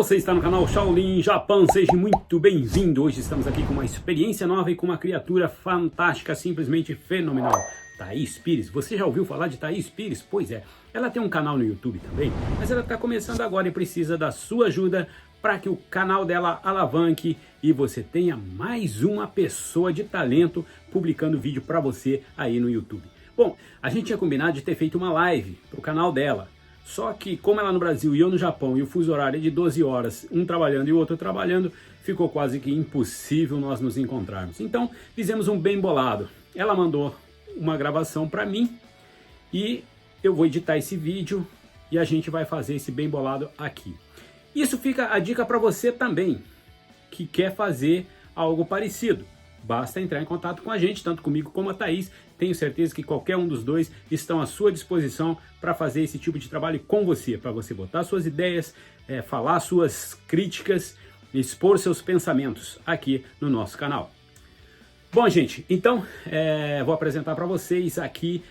Você está no canal Shaolin Japão, seja muito bem-vindo. Hoje estamos aqui com uma experiência nova e com uma criatura fantástica, simplesmente fenomenal. Thaís Pires, você já ouviu falar de Thaís Pires? Pois é, ela tem um canal no YouTube também, mas ela está começando agora e precisa da sua ajuda para que o canal dela alavanque e você tenha mais uma pessoa de talento publicando vídeo para você aí no YouTube. Bom, a gente tinha combinado de ter feito uma live para o canal dela. Só que como ela no Brasil e eu no Japão e o fuso horário é de 12 horas, um trabalhando e o outro trabalhando, ficou quase que impossível nós nos encontrarmos. Então fizemos um bem bolado. Ela mandou uma gravação para mim e eu vou editar esse vídeo e a gente vai fazer esse bem bolado aqui. Isso fica a dica para você também, que quer fazer algo parecido. Basta entrar em contato com a gente, tanto comigo como a Thaís. Tenho certeza que qualquer um dos dois estão à sua disposição para fazer esse tipo de trabalho com você, para você botar suas ideias, falar suas críticas, expor seus pensamentos aqui no nosso canal. Bom, gente, então vou apresentar para vocês aqui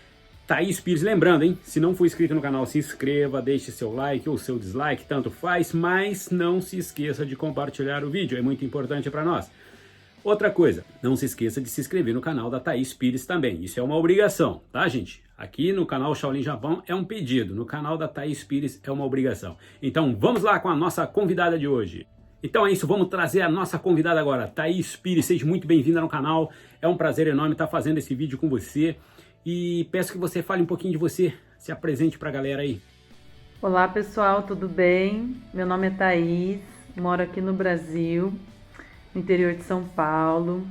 Thaís Pires. Lembrando, hein, se não for inscrito no canal, se inscreva, deixe seu like ou seu dislike, tanto faz, mas não se esqueça de compartilhar o vídeo, é muito importante para nós. Outra coisa, não se esqueça de se inscrever no canal da Thaís Pires também, isso é uma obrigação, tá, gente? Aqui no canal Shaolin Japão é um pedido, no canal da Thaís Pires é uma obrigação. Então vamos lá com a nossa convidada de hoje. Então é isso, vamos trazer a nossa convidada agora, Thaís Pires, seja muito bem-vinda no canal, é um prazer enorme estar fazendo esse vídeo com você e peço que você fale um pouquinho de você, se apresente pra galera aí. Olá pessoal, tudo bem? Meu nome é Thaís, moro aqui no Brasil, no interior de São Paulo,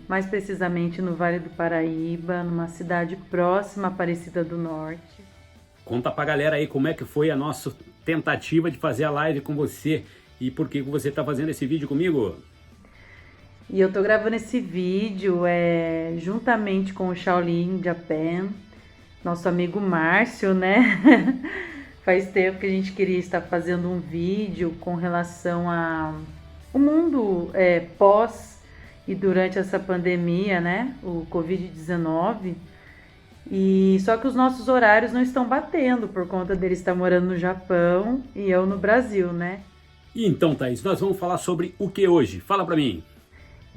mais precisamente no Vale do Paraíba, numa cidade próxima a Aparecida do Norte. Conta pra galera aí como é que foi a nossa tentativa de fazer a live com você e por que você está fazendo esse vídeo comigo. E eu tô gravando esse vídeo juntamente com o Shaolin Japan, nosso amigo Márcio, né? Faz tempo que a gente queria estar fazendo um vídeo com relação a o mundo pós e durante essa pandemia, né, o Covid-19, e só que os nossos horários não estão batendo por conta dele estar morando no Japão e eu no Brasil, né? E então, Thaís, nós vamos falar sobre o que hoje? Fala pra mim.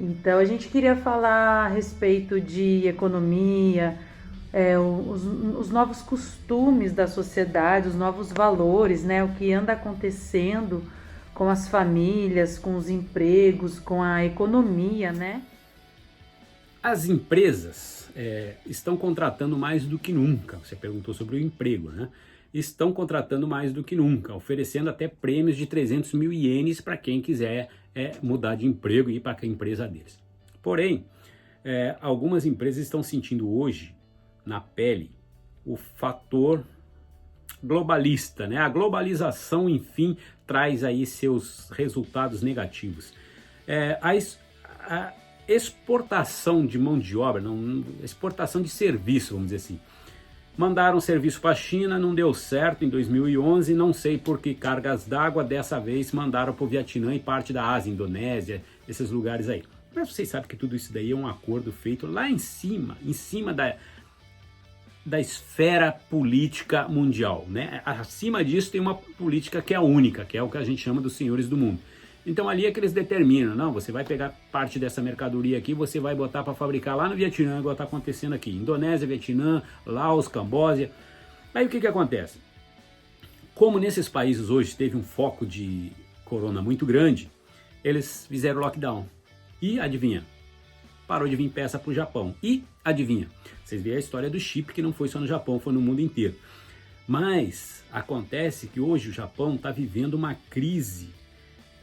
Então, a gente queria falar a respeito de economia, os novos costumes da sociedade, os novos valores, né, o que anda acontecendo com as famílias, com os empregos, com a economia, né? As empresas estão contratando mais do que nunca. Você perguntou sobre o emprego, né? Estão contratando mais do que nunca, oferecendo até prêmios de 300 mil ienes para quem quiser mudar de emprego e ir para a empresa deles. Porém, algumas empresas estão sentindo hoje, na pele, o fator globalista, né? A globalização, enfim, traz aí seus resultados negativos. A exportação de mão de obra, exportação de serviço, vamos dizer assim. Mandaram serviço para a China, não deu certo em 2011, não sei por que cargas d'água dessa vez mandaram para o Vietnã e parte da Ásia, Indonésia, esses lugares aí. Mas vocês sabem que tudo isso daí é um acordo feito lá em cima da esfera política mundial, né? Acima disso tem uma política que é única, que é o que a gente chama dos senhores do mundo. Então ali é que eles determinam, não, você vai pegar parte dessa mercadoria aqui, você vai botar para fabricar lá no Vietnã, igual está acontecendo aqui, Indonésia, Vietnã, Laos, Camboja. Aí o que acontece? Como nesses países hoje teve um foco de corona muito grande, eles fizeram lockdown. E adivinha? Parou de vir peça para o Japão. E adivinha? Vocês veem a história do chip, que não foi só no Japão, foi no mundo inteiro. Mas acontece que hoje o Japão está vivendo uma crise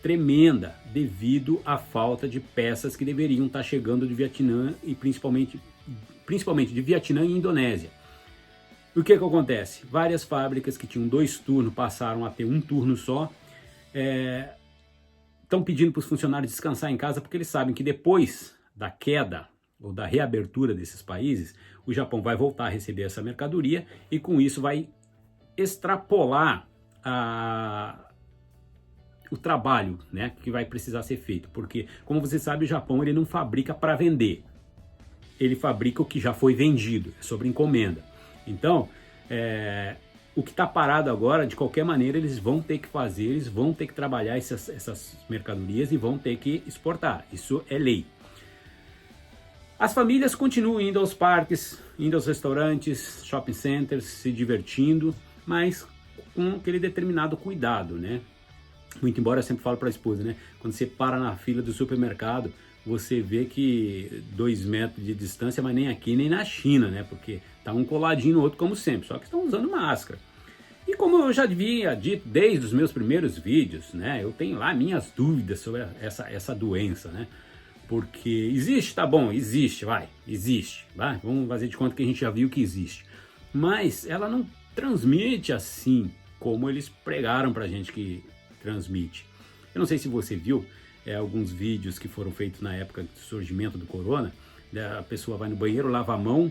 tremenda devido à falta de peças que deveriam estar chegando do Vietnã e principalmente de Vietnã e Indonésia. O que acontece? Várias fábricas que tinham 2 turnos passaram a ter 1 turno só. Estão pedindo para os funcionários descansar em casa porque eles sabem que depois da queda ou da reabertura desses países, o Japão vai voltar a receber essa mercadoria e com isso vai extrapolar o trabalho, né, que vai precisar ser feito, porque como você sabe, o Japão ele não fabrica para vender, ele fabrica o que já foi vendido, é sobre encomenda. Então o que está parado agora, de qualquer maneira, eles vão ter que fazer, eles vão ter que trabalhar essas mercadorias e vão ter que exportar. Isso é lei. As famílias continuam indo aos parques, indo aos restaurantes, shopping centers, se divertindo, mas com aquele determinado cuidado, né? Muito embora eu sempre falo para a esposa, né? Quando você para na fila do supermercado, você vê que 2 metros de distância, mas nem aqui nem na China, né? Porque tá um coladinho no outro como sempre, só que estão usando máscara. E como eu já havia dito desde os meus primeiros vídeos, né? Eu tenho lá minhas dúvidas sobre essa doença, né? Porque existe, tá bom, existe, existe, vai. Vamos fazer de conta que a gente já viu que existe. Mas ela não transmite assim como eles pregaram pra gente que transmite. Eu não sei se você viu alguns vídeos que foram feitos na época do surgimento do corona, a pessoa vai no banheiro, lava a mão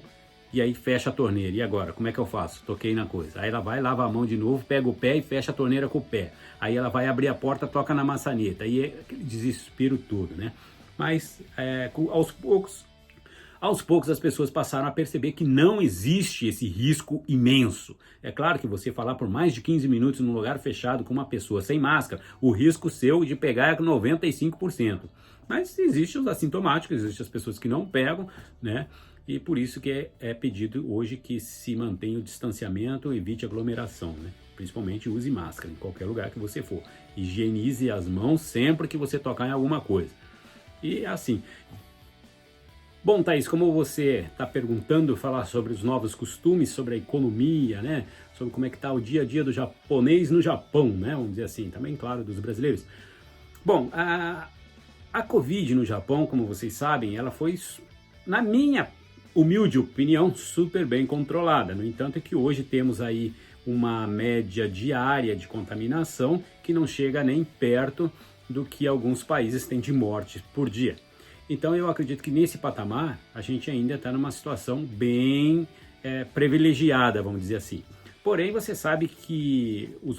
e aí fecha a torneira. E agora, como é que eu faço? Toquei na coisa. Aí ela vai, lava a mão de novo, pega o pé e fecha a torneira com o pé. Aí ela vai abrir a porta, toca na maçaneta. Aí é aquele desespero todo, né? Mas aos poucos as pessoas passaram a perceber que não existe esse risco imenso. É claro que você falar por mais de 15 minutos num lugar fechado com uma pessoa sem máscara, o risco seu de pegar é 95%. Mas existem os assintomáticos, existem as pessoas que não pegam, né? E por isso que é pedido hoje que se mantenha o distanciamento, evite aglomeração, né? Principalmente use máscara em qualquer lugar que você for. Higienize as mãos sempre que você tocar em alguma coisa. E assim... Bom, Thaís, como você está perguntando, falar sobre os novos costumes, sobre a economia, né? Sobre como é que está o dia a dia do japonês no Japão, né? Vamos dizer assim, também, claro, dos brasileiros. Bom, a Covid no Japão, como vocês sabem, ela foi, na minha humilde opinião, super bem controlada. No entanto, é que hoje temos aí uma média diária de contaminação que não chega nem perto do que alguns países têm de mortes por dia. Então eu acredito que nesse patamar a gente ainda está numa situação bem privilegiada, vamos dizer assim. Porém, você sabe que o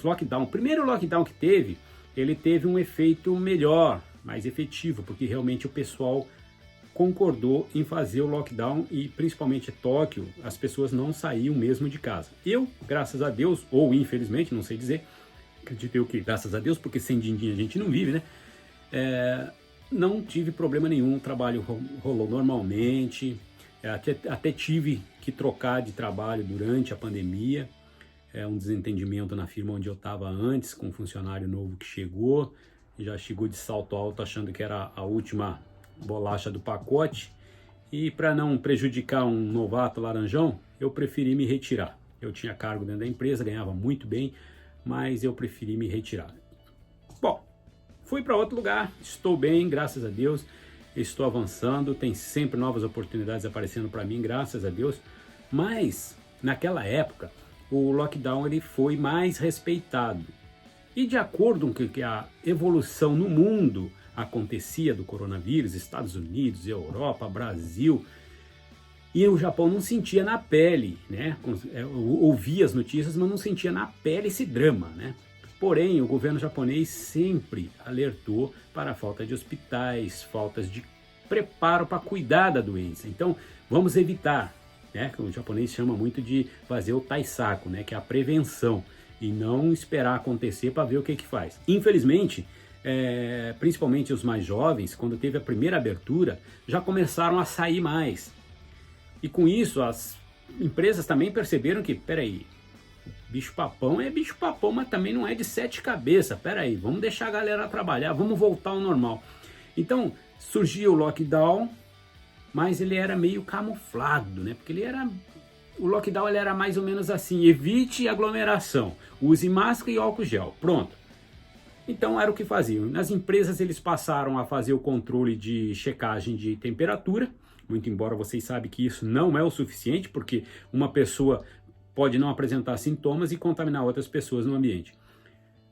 primeiro lockdown que teve, ele teve um efeito melhor, mais efetivo, porque realmente o pessoal concordou em fazer o lockdown e principalmente Tóquio, as pessoas não saíam mesmo de casa. Eu, graças a Deus, ou infelizmente, não sei dizer, acredito eu que graças a Deus, porque sem din-din a gente não vive, né? Não tive problema nenhum, o trabalho rolou normalmente, até tive que trocar de trabalho durante a pandemia, um desentendimento na firma onde eu estava antes, com um funcionário novo que chegou, já chegou de salto alto achando que era a última bolacha do pacote, e para não prejudicar um novato laranjão, eu preferi me retirar. Eu tinha cargo dentro da empresa, ganhava muito bem, mas eu preferi me retirar. Bom, fui para outro lugar, estou bem, graças a Deus, estou avançando, tem sempre novas oportunidades aparecendo para mim, graças a Deus, mas naquela época o lockdown ele foi mais respeitado. E de acordo com que a evolução no mundo acontecia do coronavírus, Estados Unidos, Europa, Brasil, e o Japão não sentia na pele, né? Ouvia as notícias, mas não sentia na pele esse drama, né? Porém, o governo japonês sempre alertou para a falta de hospitais, faltas de preparo para cuidar da doença. Então, vamos evitar, né? O japonês chama muito de fazer o taisaku, né? Que é a prevenção, e não esperar acontecer para ver o que faz. Infelizmente, principalmente os mais jovens, quando teve a primeira abertura, já começaram a sair mais. E com isso, as empresas também perceberam que, peraí, bicho-papão é bicho-papão, mas também não é de 7 cabeças. Peraí, vamos deixar a galera trabalhar, vamos voltar ao normal. Então, surgiu o lockdown, mas ele era meio camuflado, né? Porque o lockdown ele era mais ou menos assim: evite aglomeração, use máscara e álcool gel, pronto. Então era o que faziam. Nas empresas eles passaram a fazer o controle de checagem de temperatura, muito embora vocês sabem que isso não é o suficiente, porque uma pessoa pode não apresentar sintomas e contaminar outras pessoas no ambiente.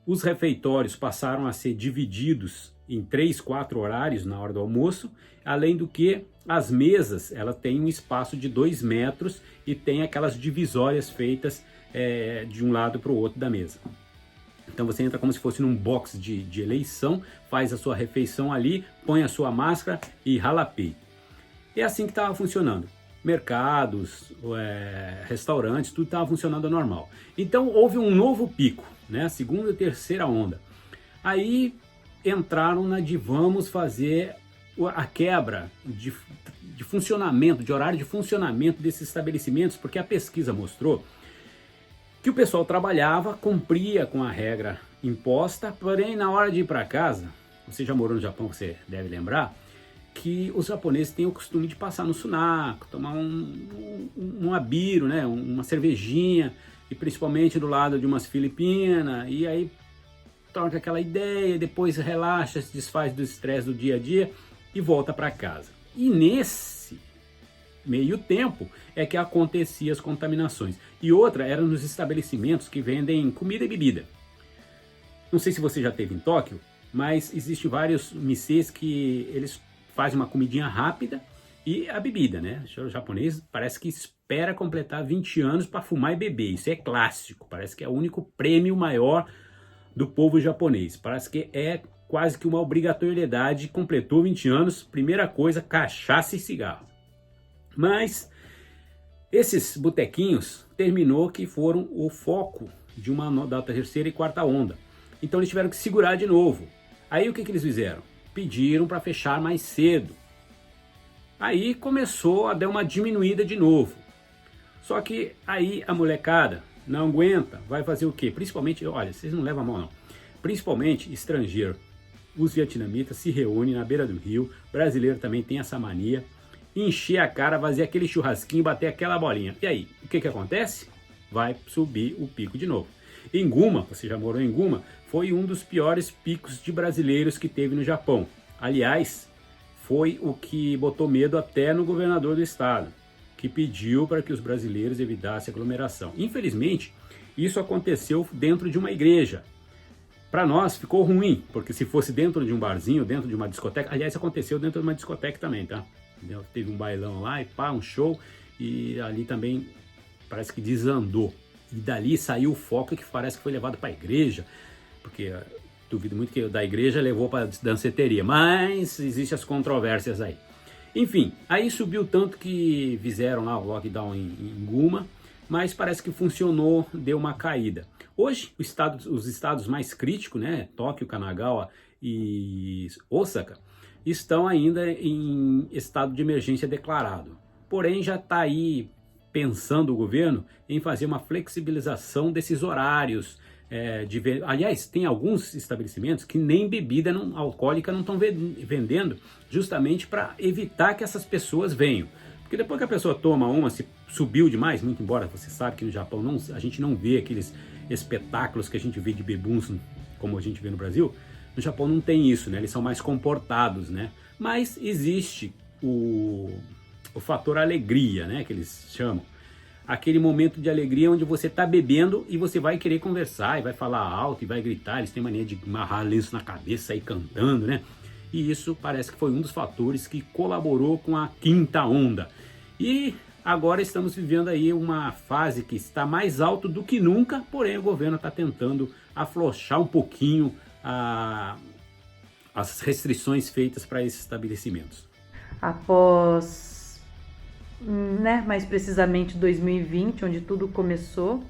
Os refeitórios passaram a ser divididos em 3, 4 horários na hora do almoço, além do que as mesas ela tem um espaço de 2 metros e tem aquelas divisórias feitas de um lado para o outro da mesa. Então você entra como se fosse num box de eleição, faz a sua refeição ali, põe a sua máscara e rala peito. É assim que estava funcionando. mercados, restaurantes, tudo estava funcionando normal. Então houve um novo pico, né? A segunda e terceira onda. Aí entraram na de vamos fazer a quebra de funcionamento, de horário de funcionamento desses estabelecimentos, porque a pesquisa mostrou que o pessoal trabalhava, cumpria com a regra imposta, porém na hora de ir para casa, você já morou no Japão, você deve lembrar, que os japoneses têm o costume de passar no sunaco, tomar um abiro, né, uma cervejinha, e principalmente do lado de umas filipinas, e aí troca aquela ideia, depois relaxa, se desfaz do estresse do dia a dia e volta para casa. E nesse meio tempo é que acontecia as contaminações. E outra era nos estabelecimentos que vendem comida e bebida. Não sei se você já esteve em Tóquio, mas existem vários misês que eles fazem uma comidinha rápida e a bebida, né? O japonês parece que espera completar 20 anos para fumar e beber. Isso é clássico, parece que é o único prêmio maior do povo japonês. Parece que é quase que uma obrigatoriedade. Completou 20 anos, primeira coisa, cachaça e cigarro. Mas esses botequinhos terminou que foram o foco de uma da terceira e quarta onda. Então eles tiveram que segurar de novo. Aí o que eles fizeram? Pediram para fechar mais cedo. Aí começou a dar uma diminuída de novo. Só que aí a molecada não aguenta, vai fazer o quê? Principalmente, olha, vocês não levam a mão não. Principalmente estrangeiro. Os vietnamitas se reúnem na beira do rio, brasileiro também tem essa mania, encher a cara, fazer aquele churrasquinho, bater aquela bolinha. E aí, o que acontece? Vai subir o pico de novo. Em Guma, você já morou em Guma, foi um dos piores picos de brasileiros que teve no Japão. Aliás, foi o que botou medo até no governador do estado, que pediu para que os brasileiros evitassem aglomeração. Infelizmente, isso aconteceu dentro de uma igreja. Para nós ficou ruim, porque se fosse dentro de um barzinho, dentro de uma discoteca, aliás, aconteceu dentro de uma discoteca também, tá? Teve um bailão lá e pá, um show, e ali também parece que desandou. E dali saiu o foco que parece que foi levado para a igreja, porque duvido muito que da igreja levou para danceteria, mas existem as controvérsias aí. Enfim, aí subiu tanto que fizeram lá o lockdown em Guma, mas parece que funcionou, deu uma caída. Hoje, os estados mais críticos, né, Tóquio, Kanagawa e Osaka, estão ainda em estado de emergência declarado. Porém, já está aí pensando o governo em fazer uma flexibilização desses horários. Aliás, tem alguns estabelecimentos que nem bebida alcoólica não estão vendendo, justamente para evitar que essas pessoas venham. Porque depois que a pessoa toma uma, se subiu demais, muito embora você sabe que no Japão a gente não vê aqueles espetáculos que a gente vê de bebuns como a gente vê no Brasil. No Japão não tem isso, né? Eles são mais comportados, né? Mas existe o fator alegria, né? Que eles chamam. Aquele momento de alegria onde você está bebendo e você vai querer conversar, e vai falar alto, e vai gritar. Eles têm mania de amarrar lenço na cabeça e cantando, né? E isso parece que foi um dos fatores que colaborou com a quinta onda. E agora estamos vivendo aí uma fase que está mais alto do que nunca, porém o governo está tentando afrouxar um pouquinho as restrições feitas para esses estabelecimentos. Após, mais precisamente 2020, onde tudo começou.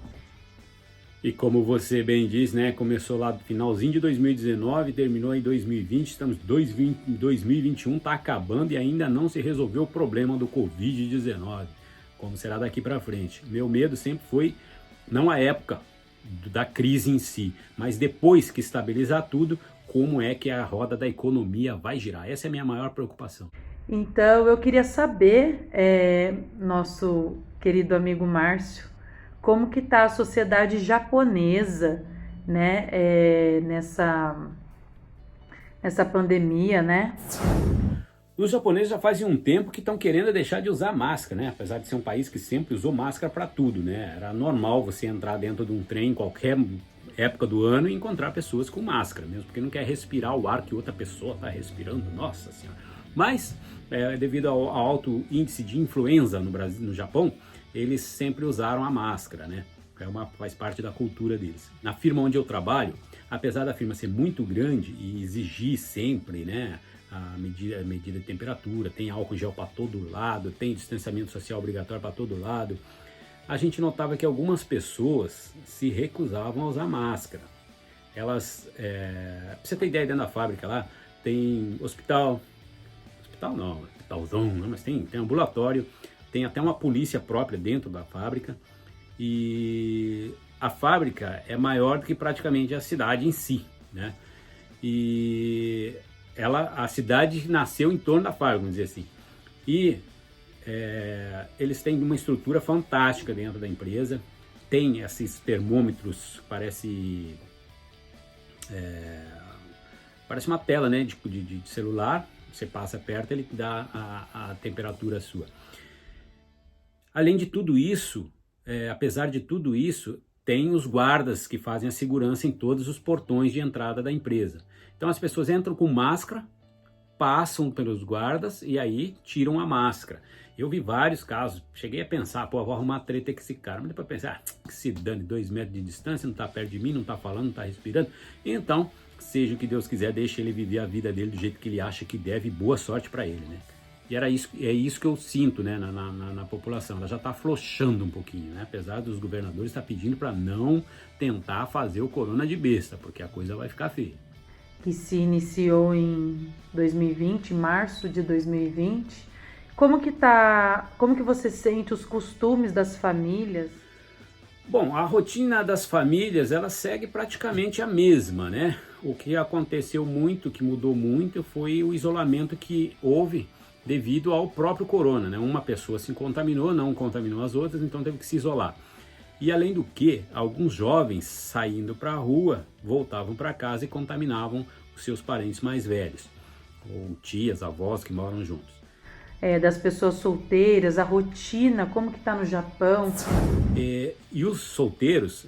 E como você bem diz, né, começou lá no finalzinho de 2019, terminou em 2020, estamos em 2021, está acabando e ainda não se resolveu o problema do Covid-19, como será daqui para frente. Meu medo sempre foi, não a época da crise em si, mas depois que estabilizar tudo, como é que a roda da economia vai girar. Essa é a minha maior preocupação. Então eu queria saber, nosso querido amigo Márcio, como que está a sociedade japonesa, né, nessa pandemia, né? Os japoneses já fazem um tempo que estão querendo deixar de usar máscara, né? Apesar de ser um país que sempre usou máscara para tudo, né? Era normal você entrar dentro de um trem em qualquer época do ano e encontrar pessoas com máscara, mesmo porque não quer respirar o ar que outra pessoa está respirando, nossa senhora. Mas, devido ao alto índice de influenza no Brasil, no Japão, eles sempre usaram a máscara, né? Faz parte da cultura deles. Na firma onde eu trabalho, apesar da firma ser muito grande e exigir sempre, né, a medida de temperatura, tem álcool gel para todo lado, tem distanciamento social obrigatório para todo lado. A gente notava que algumas pessoas se recusavam a usar máscara. Elas, pra você ter ideia, dentro da fábrica lá, tem hospitalzão, né? Mas tem ambulatório, tem até uma polícia própria dentro da fábrica, e a fábrica é maior do que praticamente a cidade em si, né? E a cidade nasceu em torno da fábrica, vamos dizer assim. E eles têm uma estrutura fantástica dentro da empresa, tem esses termômetros, parece uma tela, né, de celular, você passa perto, ele dá a temperatura sua. Além de tudo isso, apesar de tudo isso, tem os guardas que fazem a segurança em todos os portões de entrada da empresa. Então as pessoas entram com máscara, passam pelos guardas e aí tiram a máscara. Eu vi vários casos, cheguei a pensar, pô, vou arrumar treta com esse cara, mas depois pensei, que se dane, 2 metros de distância, não tá perto de mim, não tá falando, não tá respirando. Então, seja o que Deus quiser, deixa ele viver a vida dele do jeito que ele acha que deve, boa sorte para ele, né? E é isso que eu sinto, né, na população, ela já está afrouxando um pouquinho, né? Apesar dos governadores estar pedindo para não tentar fazer o corona de besta, porque a coisa vai ficar feia. Que se iniciou em 2020, março de 2020. Como que você sente os costumes das famílias? Bom, a rotina das famílias, ela segue praticamente a mesma, né? O que aconteceu muito, que mudou muito, foi o isolamento que houve devido ao próprio corona, né? Uma pessoa se contaminou, não contaminou as outras, então teve que se isolar. E além do que, alguns jovens saindo para a rua, voltavam para casa e contaminavam os seus parentes mais velhos, ou tias, avós que moram juntos. Das pessoas solteiras, a rotina, como que tá no Japão? E os solteiros,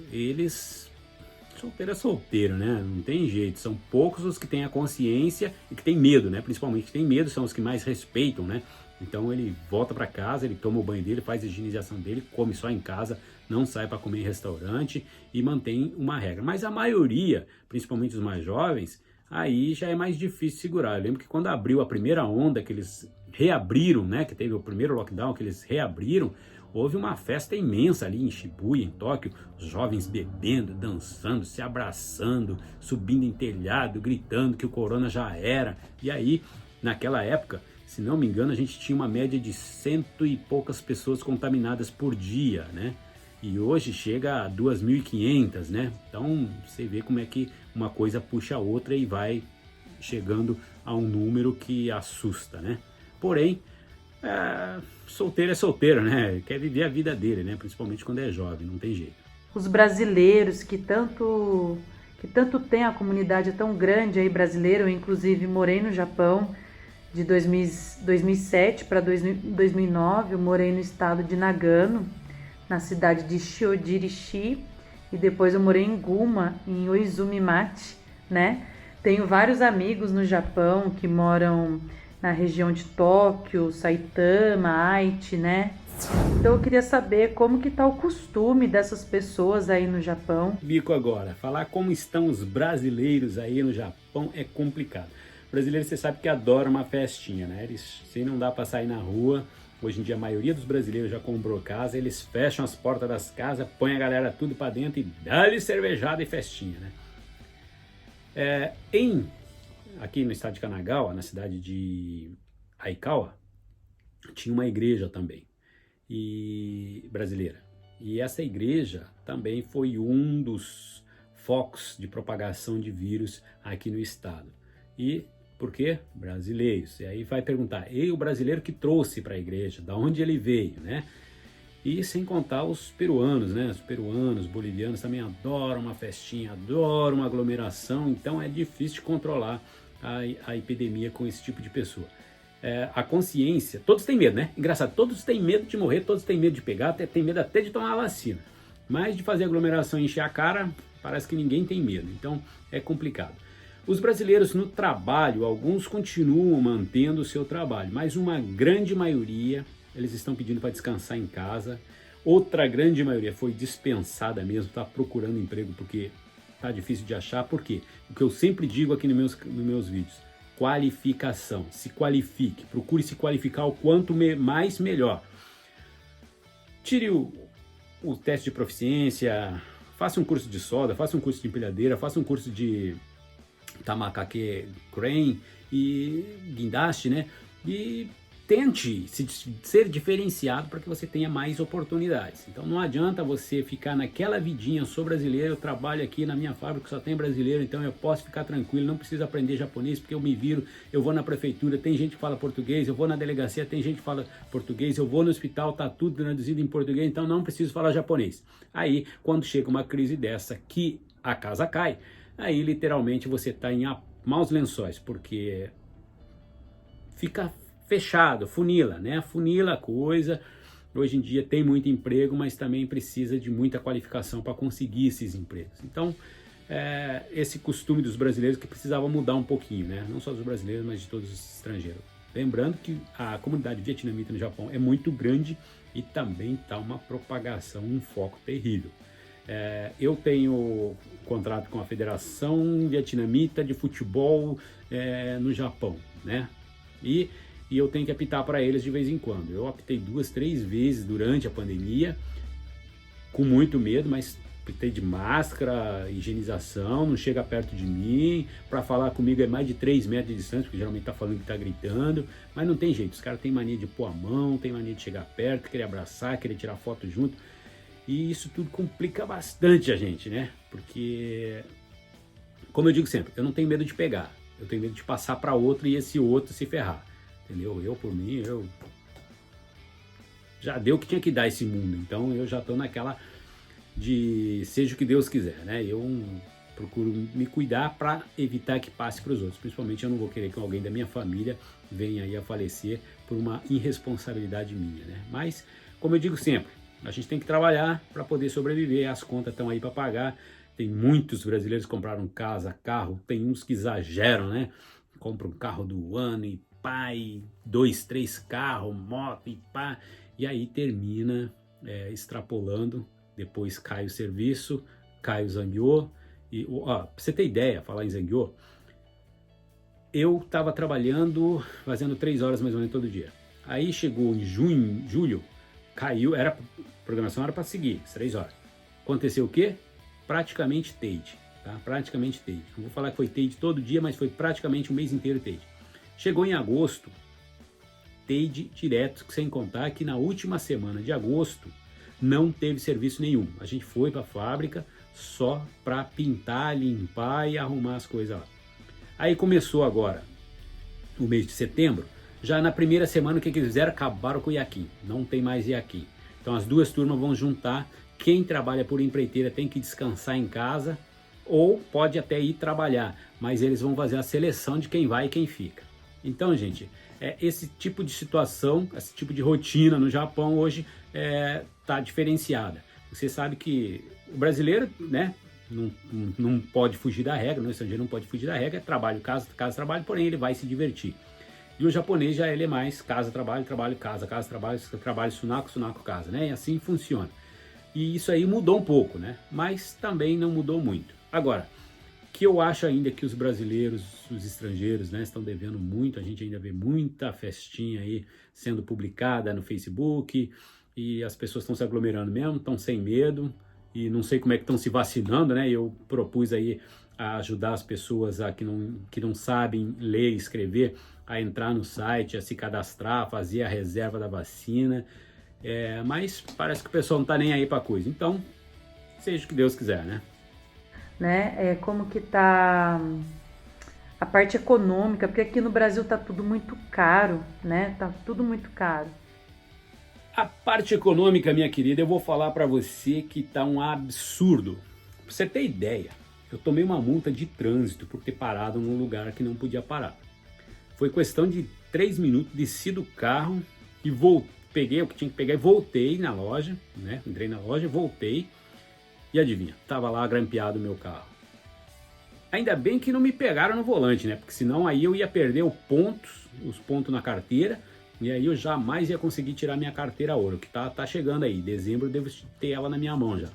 solteiro é solteiro, né? Não tem jeito. São poucos os que têm a consciência e que têm medo, né? Principalmente que têm medo, são os que mais respeitam, né? Então ele volta para casa, ele toma o banho dele, faz a higienização dele, come só em casa, não sai para comer em restaurante e mantém uma regra. Mas a maioria, principalmente os mais jovens, aí já é mais difícil segurar. Eu lembro que quando abriu a primeira onda, que eles reabriram, né? Que teve o primeiro lockdown, que eles reabriram, houve uma festa imensa ali em Shibuya, em Tóquio, os jovens bebendo, dançando, se abraçando, subindo em telhado, gritando que o corona já era. E aí, naquela época, se não me engano, a gente tinha uma média de 100 e poucas pessoas contaminadas por dia, né? E hoje chega a 2.500, né? Então, você vê como é que uma coisa puxa a outra e vai chegando a um número que assusta, né? Porém, solteiro é solteiro, né? Quer viver a vida dele, né? Principalmente quando é jovem, não tem jeito. Os brasileiros que tanto tem, a comunidade é tão grande aí brasileira, eu inclusive morei no Japão de 2007 para 2009, eu morei no estado de Nagano, na cidade de Shiodirishi, e depois eu morei em Guma, em Oizumimachi, né? Tenho vários amigos no Japão que moram na região de Tóquio, Saitama, Aichi, né? Então eu queria saber como que tá o costume dessas pessoas aí no Japão. Bico agora, falar como estão os brasileiros aí no Japão é complicado. Brasileiro, você sabe que adora uma festinha, né? Se não dá para sair na rua, hoje em dia a maioria dos brasileiros já comprou casa, eles fecham as portas das casas, põem a galera tudo para dentro e dá-lhe cervejada e festinha, né? Aqui no estado de Kanagawa, na cidade de Aikawa, tinha uma igreja também, brasileira. E essa igreja também foi um dos focos de propagação de vírus aqui no estado. E por quê? Brasileiros. E aí vai perguntar, e o brasileiro que trouxe para a igreja, da onde ele veio, né? E sem contar os peruanos, né? Os peruanos, bolivianos também adoram uma festinha, adoram uma aglomeração, então é difícil de controlar a epidemia com esse tipo de pessoa. A consciência, todos têm medo, né? Engraçado, todos têm medo de morrer, todos têm medo de pegar, têm medo até de tomar a vacina. Mas de fazer aglomeração e encher a cara, parece que ninguém tem medo, então é complicado. Os brasileiros no trabalho, alguns continuam mantendo o seu trabalho, mas uma grande maioria, eles estão pedindo para descansar em casa. Outra grande maioria foi dispensada mesmo, está procurando emprego porque está difícil de achar. Por quê? O que eu sempre digo aqui nos meus vídeos, qualificação. Se qualifique, procure se qualificar o quanto mais melhor. Tire o teste de proficiência, faça um curso de solda, faça um curso de empilhadeira, faça um curso de tamacaque crane e guindaste, né? E tente ser diferenciado para que você tenha mais oportunidades. Então não adianta você ficar naquela vidinha, sou brasileiro, eu trabalho aqui na minha fábrica, só tem brasileiro, então eu posso ficar tranquilo, não preciso aprender japonês, porque eu me viro, eu vou na prefeitura, tem gente que fala português, eu vou na delegacia, tem gente que fala português, eu vou no hospital, tá tudo traduzido em português, então não preciso falar japonês. Aí, quando chega uma crise dessa, que a casa cai, aí literalmente você está em maus lençóis, porque fica fechado, funila, né? Funila a coisa. Hoje em dia tem muito emprego, mas também precisa de muita qualificação para conseguir esses empregos. Então, esse costume dos brasileiros que precisava mudar um pouquinho, né? Não só dos brasileiros, mas de todos os estrangeiros. Lembrando que a comunidade vietnamita no Japão é muito grande e também está uma propagação, um foco terrível. Eu tenho contrato com a Federação Vietnamita de Futebol no Japão, né? E eu tenho que apitar para eles de vez em quando. Eu apitei 2, 3 vezes durante a pandemia, com muito medo, mas apitei de máscara, higienização, não chega perto de mim, para falar comigo é mais de 3 metros de distância, porque geralmente tá falando que tá gritando, mas não tem jeito, os caras têm mania de pôr a mão, tem mania de chegar perto, querer abraçar, querer tirar foto junto, e isso tudo complica bastante a gente, né? Porque, como eu digo sempre, eu não tenho medo de pegar, eu tenho medo de passar para outro e esse outro se ferrar. Entendeu? Eu, por mim, já deu o que tinha que dar esse mundo, então eu já estou naquela de seja o que Deus quiser, né? Eu procuro me cuidar para evitar que passe para os outros, principalmente eu não vou querer que alguém da minha família venha aí a falecer por uma irresponsabilidade minha, né? Mas, como eu digo sempre, a gente tem que trabalhar para poder sobreviver, as contas estão aí para pagar, tem muitos brasileiros que compraram casa, carro, tem uns que exageram, né? Compram carro do ano e pai, 2, 3 carros, moto e pá, e aí termina extrapolando, depois cai o serviço, cai o zangueô, e pra você ter ideia, falar em zangueô, eu estava trabalhando, fazendo 3 horas mais ou menos todo dia, aí chegou em julho, caiu, a programação era para seguir, 3 horas, aconteceu o quê? Praticamente TADE, tá? Praticamente TADE, não vou falar que foi TADE todo dia, mas foi praticamente o mês inteiro TADE. Chegou em agosto, TADE direto, sem contar que na última semana de agosto não teve serviço nenhum. A gente foi para a fábrica só para pintar, limpar e arrumar as coisas lá. Aí começou agora o mês de setembro, já na primeira semana o que eles fizeram? Acabaram com o iaquim, não tem mais iaquim. Então as duas turmas vão juntar, quem trabalha por empreiteira tem que descansar em casa ou pode até ir trabalhar, mas eles vão fazer a seleção de quem vai e quem fica. Então, gente, esse tipo de situação, esse tipo de rotina no Japão hoje está diferenciada. Você sabe que o brasileiro, né, não pode fugir da regra, o estrangeiro não pode fugir da regra, é trabalho, casa, trabalho, porém ele vai se divertir. E o japonês já ele é mais casa, trabalho, casa, trabalho, sunaco, casa, né? E assim funciona. E isso aí mudou um pouco, né? Mas também não mudou muito. Agora, que eu acho ainda que os brasileiros, os estrangeiros, né, estão devendo muito, a gente ainda vê muita festinha aí sendo publicada no Facebook e as pessoas estão se aglomerando mesmo, estão sem medo e não sei como é que estão se vacinando, né? Eu propus aí a ajudar as pessoas que não sabem ler e escrever a entrar no site, a se cadastrar, fazer a reserva da vacina, mas parece que o pessoal não está nem aí para coisa, então seja o que Deus quiser, né? Como que tá a parte econômica, porque aqui no Brasil tá tudo muito caro, né? Tá tudo muito caro. A parte econômica, minha querida, eu vou falar para você que tá um absurdo. Pra você ter ideia, eu tomei uma multa de trânsito por ter parado num lugar que não podia parar. Foi questão de 3 minutos, desci do carro e peguei o que tinha que pegar e voltei na loja, né? Entrei na loja, voltei. E adivinha, tava lá grampeado o meu carro. Ainda bem que não me pegaram no volante, né? Porque senão aí eu ia perder os pontos na carteira, e aí eu jamais ia conseguir tirar minha carteira ouro, que tá chegando aí. Em dezembro eu devo ter ela na minha mão já.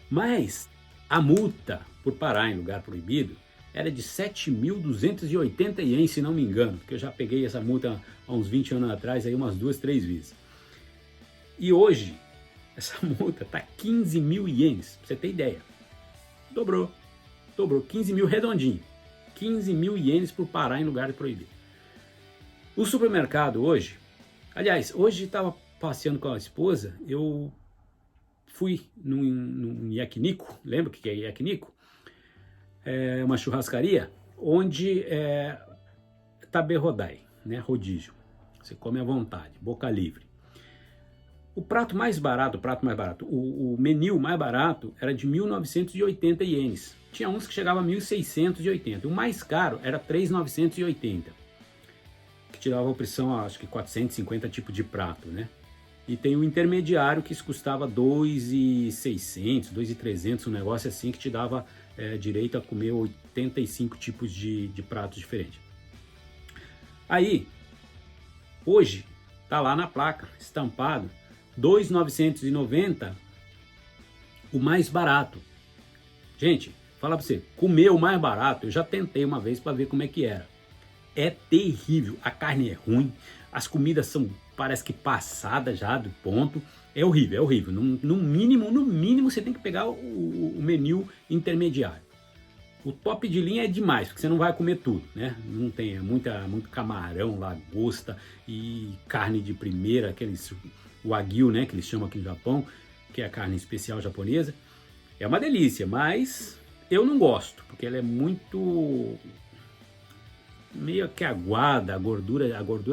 Mas a multa por parar em lugar proibido era de 7.280 ienes, se não me engano, porque eu já peguei essa multa há uns 20 anos atrás, aí umas 2, 3 vezes. E hoje, essa multa tá 15 mil ienes, pra você ter ideia. Dobrou, 15 mil redondinho. 15 mil ienes por parar em lugar proibido. O supermercado hoje, aliás, hoje estava passeando com a esposa, eu fui num yakiniku, lembra o que é yakiniku? É uma churrascaria onde tabe rodai, né, rodízio. Você come à vontade, boca livre. O prato mais barato, o menu mais barato era de 1.980 ienes. Tinha uns que chegavam a 1.680. O mais caro era 3.980. Que te dava a opção, acho que 450 tipos de prato, né? E tem o intermediário que custava 2.600, 2.300, um negócio assim que te dava direito a comer 85 tipos de pratos diferentes. Aí, hoje, tá lá na placa, estampado, 2.990, o mais barato. Gente, fala pra você, comer o mais barato, eu já tentei uma vez para ver como é que era. É terrível, a carne é ruim, as comidas são, parece que passadas já do ponto, é horrível, é horrível. No mínimo você tem que pegar o menu intermediário. O top de linha é demais, porque você não vai comer tudo, né? Não tem muito camarão, lagosta e carne de primeira, aqueles wagyu, né, que eles chamam aqui no Japão, que é a carne especial japonesa. É uma delícia, mas eu não gosto, porque ela é muito meio que aguada, a gordura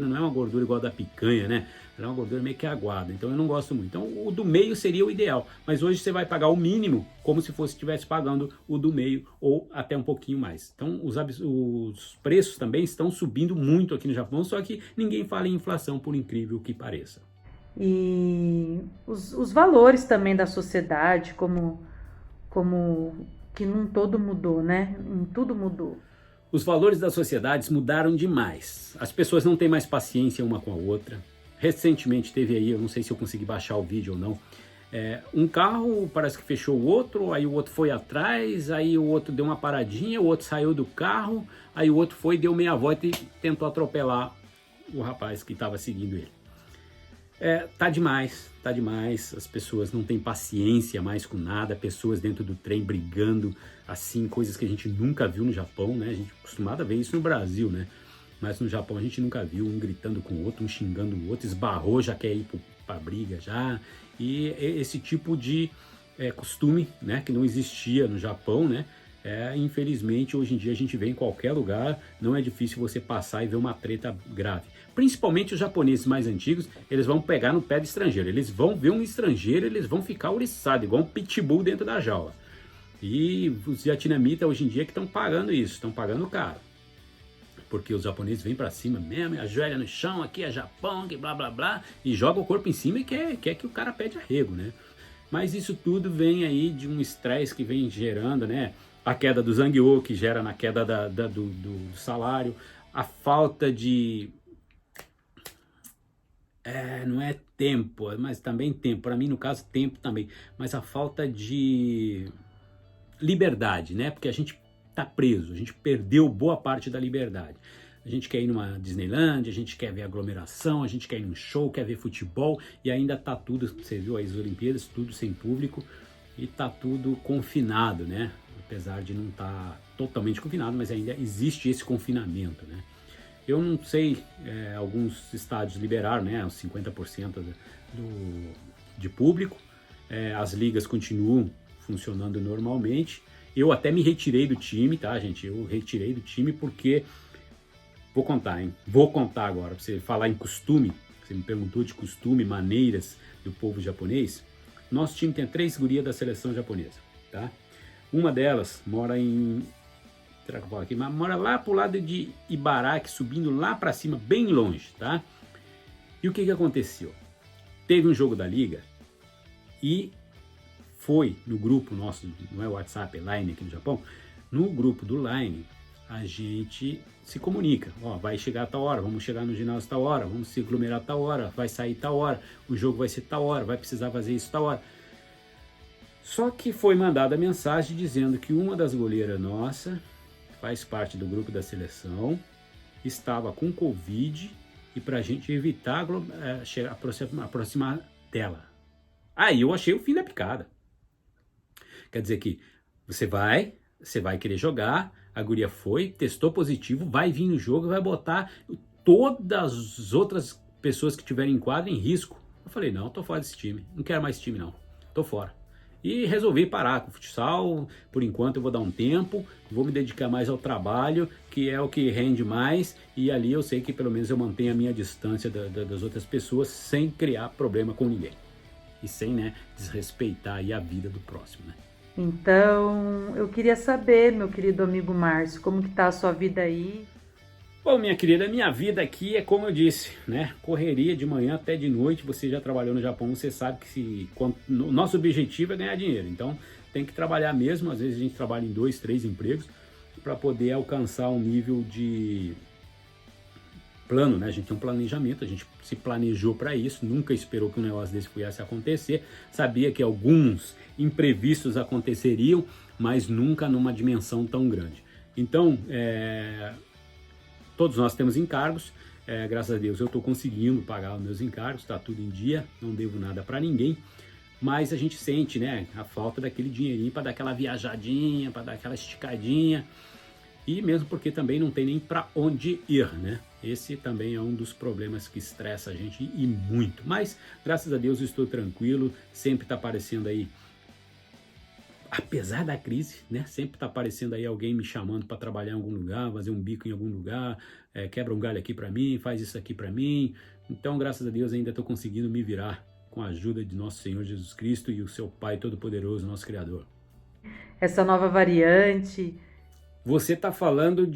não é uma gordura igual a da picanha, né? Ela é uma gordura meio que aguada, então eu não gosto muito. Então o do meio seria o ideal, mas hoje você vai pagar o mínimo como se fosse estivesse pagando o do meio ou até um pouquinho mais. Então os preços também estão subindo muito aqui no Japão, só que ninguém fala em inflação, por incrível que pareça. E os valores também da sociedade, como que num todo mudou, né? Em tudo mudou. Os valores das sociedades mudaram demais. As pessoas não têm mais paciência uma com a outra. Recentemente teve aí, eu não sei se eu consegui baixar o vídeo ou não, um carro parece que fechou o outro, aí o outro foi atrás, aí o outro deu uma paradinha, o outro saiu do carro, aí o outro foi, deu meia volta e tentou atropelar o rapaz que estava seguindo ele. Tá demais, as pessoas não têm paciência mais com nada, pessoas dentro do trem brigando, assim, coisas que a gente nunca viu no Japão, né? A gente é acostumado a ver isso no Brasil, né? Mas no Japão a gente nunca viu, um gritando com o outro, um xingando o outro, esbarrou, já quer ir pra briga já, e esse tipo de costume, né, que não existia no Japão, né? Infelizmente hoje em dia a gente vê em qualquer lugar, não é difícil você passar e ver uma treta grave. Principalmente os japoneses mais antigos, eles vão pegar no pé do estrangeiro, eles vão ver um estrangeiro, eles vão ficar ouriçados, igual um pitbull dentro da jaula. E os vietnamitas hoje em dia que estão pagando isso, estão pagando caro. Porque os japoneses vêm pra cima mesmo, ajoelha no chão, aqui é Japão, que blá blá blá, e joga o corpo em cima e quer que o cara pede arrego, né? Mas isso tudo vem aí de um estresse que vem gerando, né? A queda do Zangyo, que gera na queda do salário, a falta de... não é tempo, mas também tempo, para mim no caso tempo também, mas a falta de liberdade, né? Porque a gente tá preso, a gente perdeu boa parte da liberdade. A gente quer ir numa Disneyland, a gente quer ver aglomeração, a gente quer ir num show, quer ver futebol, e ainda tá tudo, você viu as Olimpíadas, tudo sem público, e tá tudo confinado, né? Apesar de não estar totalmente confinado, mas ainda existe esse confinamento, né? Eu não sei, alguns estádios liberaram, né, os 50% de público, as ligas continuam funcionando normalmente. Eu até me retirei do time, tá, gente? Eu retirei do time porque... Vou contar, hein? Vou contar agora, pra você falar em costume. Você me perguntou de costume, maneiras do povo japonês. Nosso time tem 3 gurias da seleção japonesa, tá? Uma delas mora será que eu falo aqui? Mas mora lá pro lado de Ibaraki, subindo lá para cima, bem longe, tá? E o que aconteceu? Teve um jogo da Liga e foi no grupo nosso, não é WhatsApp, é Line aqui no Japão, no grupo do Line a gente se comunica, ó, vai chegar a tal hora, vamos chegar no ginásio a tal hora, vamos se aglomerar a tal hora, vai sair tal hora, o jogo vai ser tal hora, vai precisar fazer isso tal hora. Só que foi mandada a mensagem dizendo que uma das goleiras nossa faz parte do grupo da seleção, estava com Covid e para a gente evitar aproximar dela. Aí eu achei o fim da picada. Quer dizer que você vai querer jogar, a guria foi, testou positivo, vai vir no jogo, vai botar todas as outras pessoas que tiverem em quadro em risco. Eu falei, não, tô fora desse time, não quero mais esse time não, tô fora. E resolvi parar com o futsal, por enquanto eu vou dar um tempo, vou me dedicar mais ao trabalho, que é o que rende mais, e ali eu sei que pelo menos eu mantenho a minha distância das outras pessoas sem criar problema com ninguém. E sem, né, desrespeitar aí a vida do próximo, né? Então, eu queria saber, meu querido amigo Márcio, como que tá a sua vida aí? Bom, minha querida, minha vida aqui é como eu disse, né? Correria de manhã até de noite. Você já trabalhou no Japão, você sabe que o nosso objetivo é ganhar dinheiro. Então, tem que trabalhar mesmo. Às vezes a gente trabalha em 2, 3 empregos para poder alcançar um nível de plano, né? A gente tem um planejamento, a gente se planejou para isso, nunca esperou que um negócio desse fosse acontecer. Sabia que alguns imprevistos aconteceriam, mas nunca numa dimensão tão grande. Então, todos nós temos encargos, graças a Deus eu estou conseguindo pagar os meus encargos, está tudo em dia, não devo nada para ninguém, mas a gente sente, né, a falta daquele dinheirinho para dar aquela viajadinha, para dar aquela esticadinha, e mesmo porque também não tem nem para onde ir, né? Esse também é um dos problemas que estressa a gente e muito, mas graças a Deus eu estou tranquilo, sempre está aparecendo aí, apesar da crise, né, sempre está aparecendo aí alguém me chamando para trabalhar em algum lugar, fazer um bico em algum lugar, quebra um galho aqui para mim, faz isso aqui para mim. Então, graças a Deus, ainda estou conseguindo me virar com a ajuda de nosso Senhor Jesus Cristo e o seu Pai Todo-Poderoso, nosso Criador. Essa nova variante... Você está falando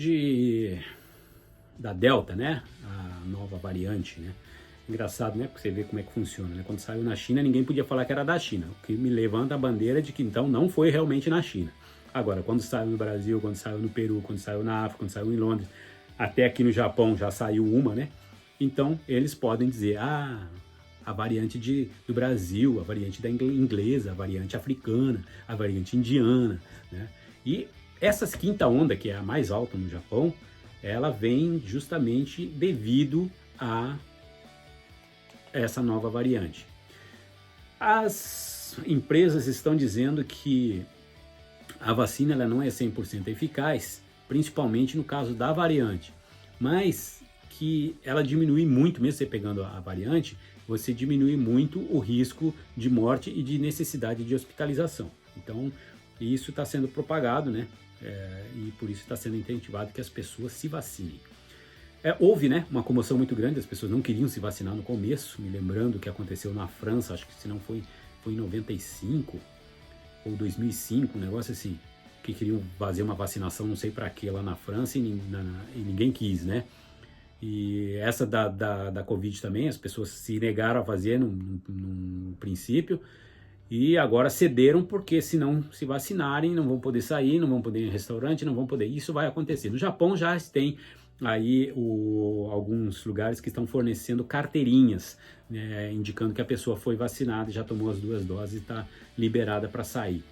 da Delta, né? A nova variante, né? Engraçado, né? Porque você vê como é que funciona, né? Quando saiu na China, ninguém podia falar que era da China. O que me levanta a bandeira de que então não foi realmente na China. Agora, quando saiu no Brasil, quando saiu no Peru, quando saiu na África, quando saiu em Londres, até aqui no Japão já saiu uma, né? Então, eles podem dizer, a variante do Brasil, a variante da inglesa, a variante africana, a variante indiana, né? E essa quinta onda, que é a mais alta no Japão, ela vem justamente devido a essa nova variante. As empresas estão dizendo que a vacina ela não é 100% eficaz, principalmente no caso da variante, mas que ela diminui muito, mesmo você pegando a variante, você diminui muito o risco de morte e de necessidade de hospitalização. Então, isso está sendo propagado, né? E por isso está sendo incentivado que as pessoas se vacinem. Houve, né, uma comoção muito grande, as pessoas não queriam se vacinar no começo, me lembrando o que aconteceu na França, acho que se não foi em 95 ou 2005, um negócio assim, que queriam fazer uma vacinação não sei para que lá na França e ninguém quis, né? E essa da Covid também, as pessoas se negaram a fazer no princípio, e agora cederam porque se não se vacinarem não vão poder sair, não vão poder ir em restaurante, não vão poder, isso vai acontecer. No Japão já tem aí alguns lugares que estão fornecendo carteirinhas, né, indicando que a pessoa foi vacinada, já tomou as 2 doses e está liberada para sair.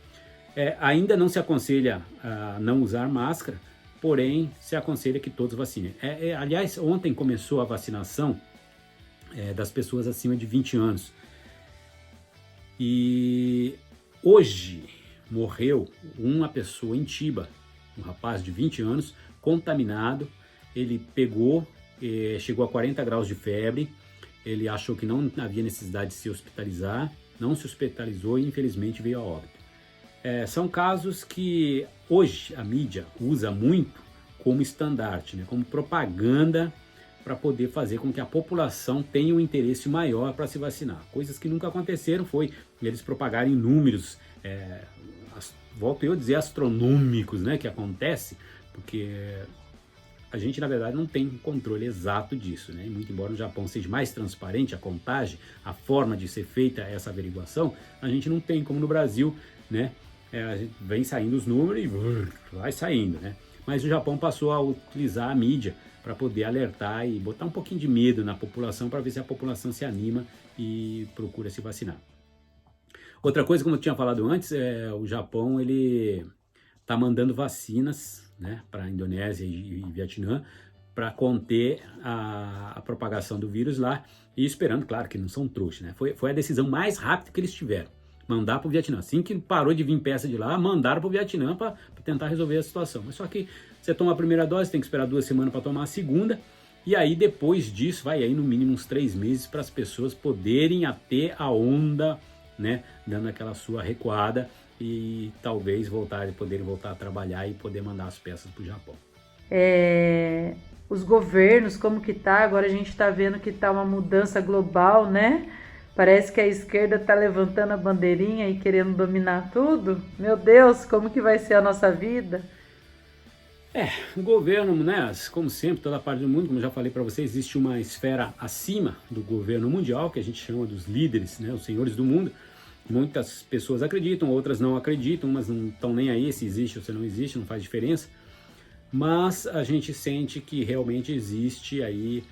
Ainda não se aconselha a não usar máscara, porém se aconselha que todos vacinem. Aliás, ontem começou a vacinação das pessoas acima de 20 anos. E hoje morreu uma pessoa em Chiba, um rapaz de 20 anos, contaminado. Ele pegou, chegou a 40 graus de febre, ele achou que não havia necessidade de se hospitalizar, não se hospitalizou e infelizmente veio a óbito. São casos que hoje a mídia usa muito como estandarte, né, como propaganda para poder fazer com que a população tenha um interesse maior para se vacinar. Coisas que nunca aconteceram foi eles propagarem números, volto eu a dizer, astronômicos, né, que acontece, porque a gente, na verdade, não tem controle exato disso, né? Muito embora no Japão seja mais transparente a contagem, a forma de ser feita essa averiguação, a gente não tem como no Brasil, né? A gente vem saindo os números e vai saindo, né? Mas o Japão passou a utilizar a mídia para poder alertar e botar um pouquinho de medo na população para ver se a população se anima e procura se vacinar. Outra coisa, como eu tinha falado antes, o Japão ele está mandando vacinas, né, para a Indonésia e Vietnã, para conter a propagação do vírus lá, e esperando, claro, que não são trouxas, né? Foi a decisão mais rápida que eles tiveram, mandar para o Vietnã. Assim que parou de vir peça de lá, mandaram para o Vietnã para tentar resolver a situação. Mas só que você toma a primeira dose, tem que esperar 2 semanas para tomar a segunda, e aí depois disso vai aí no mínimo uns 3 meses para as pessoas poderem até a onda, né, dando aquela sua recuada e talvez poderem voltar a trabalhar e poder mandar as peças para o Japão. Os governos, como que tá? Agora a gente tá vendo que tá uma mudança global, né? Parece que a esquerda tá levantando a bandeirinha e querendo dominar tudo. Meu Deus, como que vai ser a nossa vida? O governo, né, como sempre, toda parte do mundo, como eu já falei para vocês, existe uma esfera acima do governo mundial, que a gente chama dos líderes, né, os senhores do mundo. Muitas pessoas acreditam, outras não acreditam, umas não estão nem aí se existe ou se não existe, não faz diferença. Mas a gente sente que realmente existe aí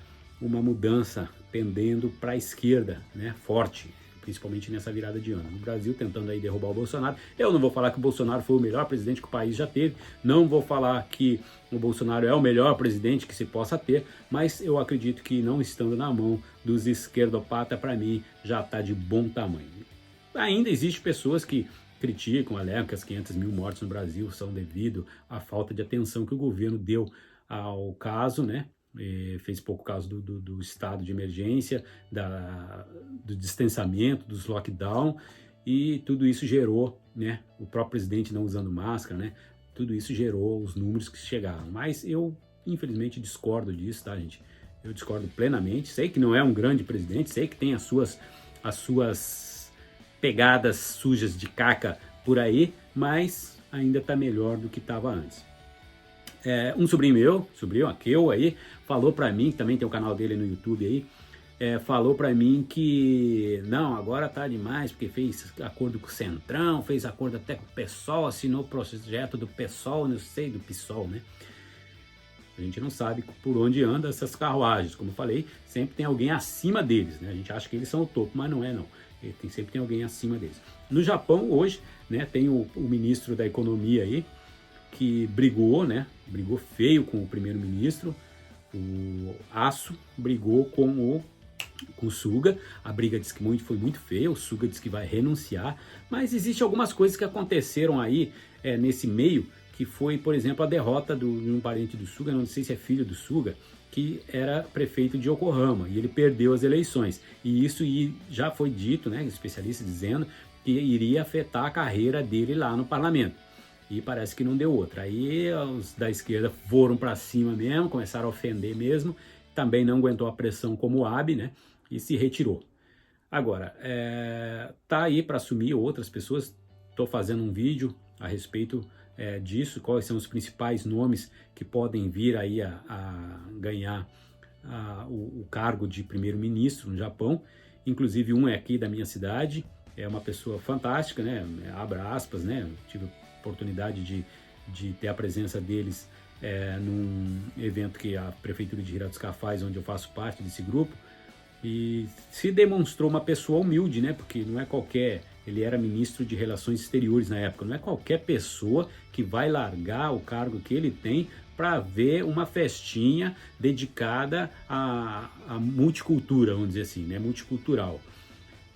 uma mudança pendendo para a esquerda, né, forte, principalmente nessa virada de ano. No Brasil, tentando aí derrubar o Bolsonaro. Eu não vou falar que o Bolsonaro foi o melhor presidente que o país já teve, não vou falar que o Bolsonaro é o melhor presidente que se possa ter, mas eu acredito que não estando na mão dos esquerdopatas, para mim, já está de bom tamanho. Ainda existe pessoas que criticam, alegam que as 500 mil mortes no Brasil são devido à falta de atenção que o governo deu ao caso, né? Fez pouco caso do estado de emergência, do distanciamento, dos lockdown, e tudo isso gerou, né? O próprio presidente não usando máscara, né? Tudo isso gerou os números que chegaram. Mas eu, infelizmente, discordo disso, tá, gente? Eu discordo plenamente. Sei que não é um grande presidente, sei que tem as suas pegadas sujas de caca por aí, mas ainda tá melhor do que estava antes. Um sobrinho Akeu aí, falou pra mim, que também tem o canal dele no YouTube aí, falou pra mim que não, agora tá demais, porque fez acordo com o Centrão, fez acordo até com o PSOL, assinou o projeto do PSOL, não sei, do PSOL, né? A gente não sabe por onde andam essas carruagens, como eu falei, sempre tem alguém acima deles, né? A gente acha que eles são o topo, mas não é não. Sempre tem alguém acima deles. No Japão, hoje, né, tem o ministro da Economia aí, que brigou, né? Brigou feio com o primeiro-ministro, o Aso brigou com o Suga. A briga diz que foi muito feia, o Suga diz que vai renunciar, mas existem algumas coisas que aconteceram aí nesse meio, que foi, por exemplo, a derrota de um parente do Suga, não sei se é filho do Suga, que era prefeito de Yokohama, e ele perdeu as eleições. E isso já foi dito, né, especialistas dizendo que iria afetar a carreira dele lá no parlamento. E parece que não deu outra. Aí os da esquerda foram para cima mesmo, começaram a ofender mesmo, também não aguentou a pressão como o Abe, né, e se retirou. Agora, tá aí para assumir outras pessoas. Estou fazendo um vídeo a respeito disso, quais são os principais nomes que podem vir aí a ganhar o cargo de primeiro-ministro no Japão. Inclusive um é aqui da minha cidade, é uma pessoa fantástica, né, abra aspas, né, tive oportunidade de ter a presença deles num evento que a Prefeitura de Hiratsuka faz, onde eu faço parte desse grupo, e se demonstrou uma pessoa humilde, né, porque não é qualquer... Ele era ministro de Relações Exteriores na época. Não é qualquer pessoa que vai largar o cargo que ele tem para ver uma festinha dedicada à multicultura, vamos dizer assim, né? Multicultural.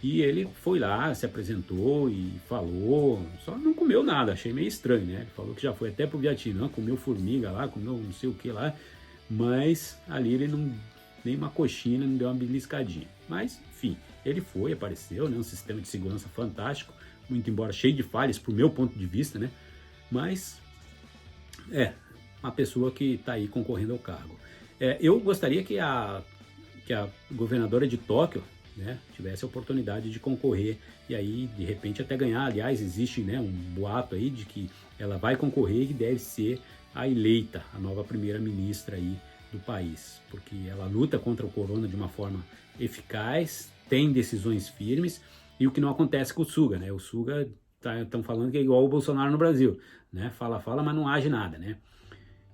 E ele foi lá, se apresentou e falou, só não comeu nada, achei meio estranho, né? Ele falou que já foi até pro Vietnã, comeu formiga lá, comeu não sei o que lá, mas ali ele não... nem uma coxinha, não deu uma beliscadinha. Mas, enfim, ele foi, apareceu, né? Um sistema de segurança fantástico, muito embora cheio de falhas, pro meu ponto de vista, né? Mas, uma pessoa que está aí concorrendo ao cargo. Eu gostaria que a governadora de Tóquio, né, tivesse a oportunidade de concorrer e aí, de repente, até ganhar. Aliás, existe, né, um boato aí de que ela vai concorrer e deve ser a eleita, a nova primeira-ministra aí do país, porque ela luta contra o corona de uma forma eficaz, tem decisões firmes, e o que não acontece com o Suga, né? O Suga, estão falando que é igual o Bolsonaro no Brasil, né? Fala, mas não age nada, né?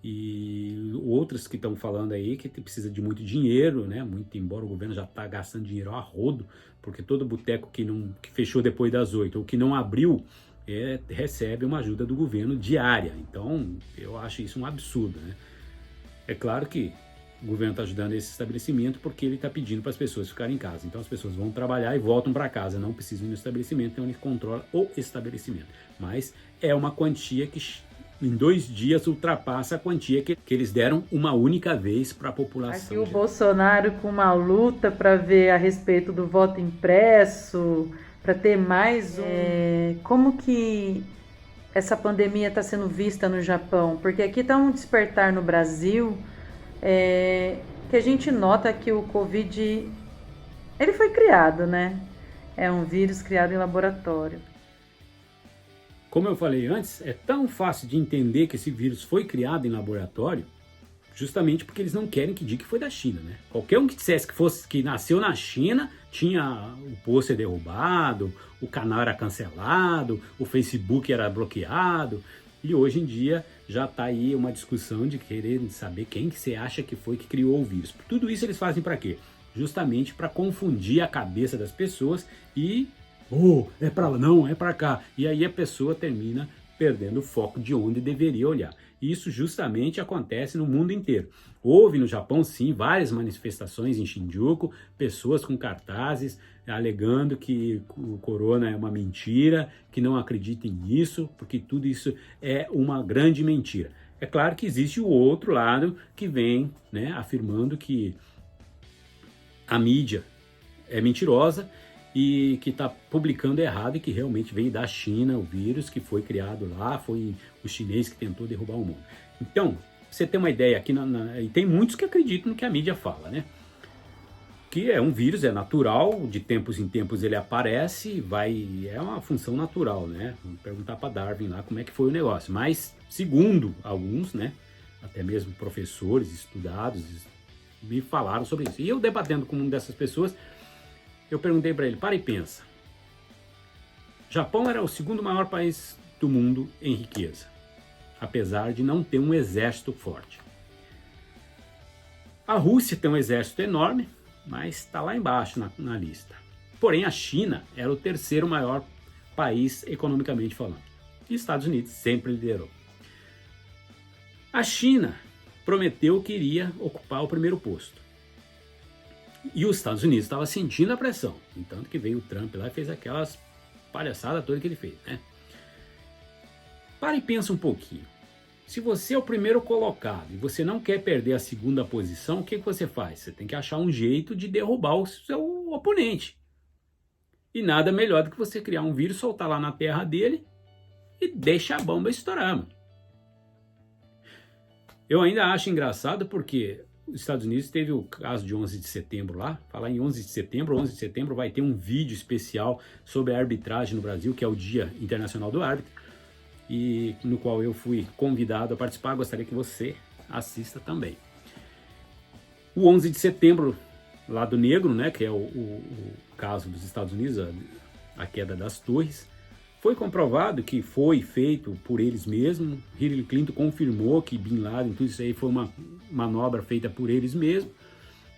E outras que estão falando aí que precisa de muito dinheiro, né? Muito, embora o governo já está gastando dinheiro a rodo, porque todo boteco que fechou depois das 8, ou que não abriu recebe uma ajuda do governo diária. Então, eu acho isso um absurdo, né? É claro que o governo está ajudando esse estabelecimento porque ele está pedindo para as pessoas ficarem em casa. Então, as pessoas vão trabalhar e voltam para casa, não precisam ir no estabelecimento, então ele controla o estabelecimento. Mas é uma quantia que em 2 dias ultrapassa a quantia que eles deram uma única vez para a população. Aqui o Bolsonaro com uma luta para ver a respeito do voto impresso, para ter mais como que essa pandemia está sendo vista no Japão? Porque aqui está um despertar no Brasil, que a gente nota que o Covid, ele foi criado, né? É um vírus criado em laboratório. Como eu falei antes, é tão fácil de entender que esse vírus foi criado em laboratório, justamente porque eles não querem que diga que foi da China, né? Qualquer um que dissesse que nasceu na China, tinha o pôster derrubado, o canal era cancelado, o Facebook era bloqueado, e hoje em dia já está aí uma discussão de querer saber quem que você acha que foi que criou o vírus. Tudo isso eles fazem para quê? Justamente para confundir a cabeça das pessoas e é para lá, não, é para cá. E aí a pessoa termina perdendo o foco de onde deveria olhar. E isso justamente acontece no mundo inteiro. Houve no Japão, sim, várias manifestações em Shinjuku, pessoas com cartazes alegando que o corona é uma mentira, que não acreditem nisso, porque tudo isso é uma grande mentira. É claro que existe o outro lado que vem, né, afirmando que a mídia é mentirosa e que está publicando errado e que realmente veio da China o vírus, que foi criado lá, foi o chinês que tentou derrubar o mundo. Então, pra você ter uma ideia aqui, e tem muitos que acreditam no que a mídia fala, né? Que é um vírus, é natural, de tempos em tempos ele aparece, é uma função natural, né? Vamos perguntar para Darwin lá como é que foi o negócio. Mas, segundo alguns, né, até mesmo professores estudados, me falaram sobre isso. E eu debatendo com uma dessas pessoas, eu perguntei para ele, para e pensa. Japão era o segundo maior país do mundo em riqueza, apesar de não ter um exército forte. A Rússia tem um exército enorme, mas está lá embaixo na lista. Porém, a China era o terceiro maior país economicamente falando. E os Estados Unidos sempre liderou. A China prometeu que iria ocupar o primeiro posto. E os Estados Unidos estavam sentindo a pressão. Entanto que veio o Trump lá e fez aquelas palhaçadas todas que ele fez, né? Para e pensa um pouquinho. Se você é o primeiro colocado e você não quer perder a segunda posição, o que você faz? Você tem que achar um jeito de derrubar o seu oponente. E nada melhor do que você criar um vírus, soltar lá na terra dele e deixar a bomba estourar, mano. Eu ainda acho engraçado porque os Estados Unidos teve o caso de 11 de setembro lá. Falar em 11 de setembro vai ter um vídeo especial sobre a arbitragem no Brasil, que é o Dia Internacional do Árbitro, e no qual eu fui convidado a participar. Gostaria que você assista também. O 11 de setembro, lado negro, né, que é o caso dos Estados Unidos, a queda das torres, foi comprovado que foi feito por eles mesmos. Hillary Clinton confirmou que Bin Laden, tudo isso aí foi uma manobra feita por eles mesmos.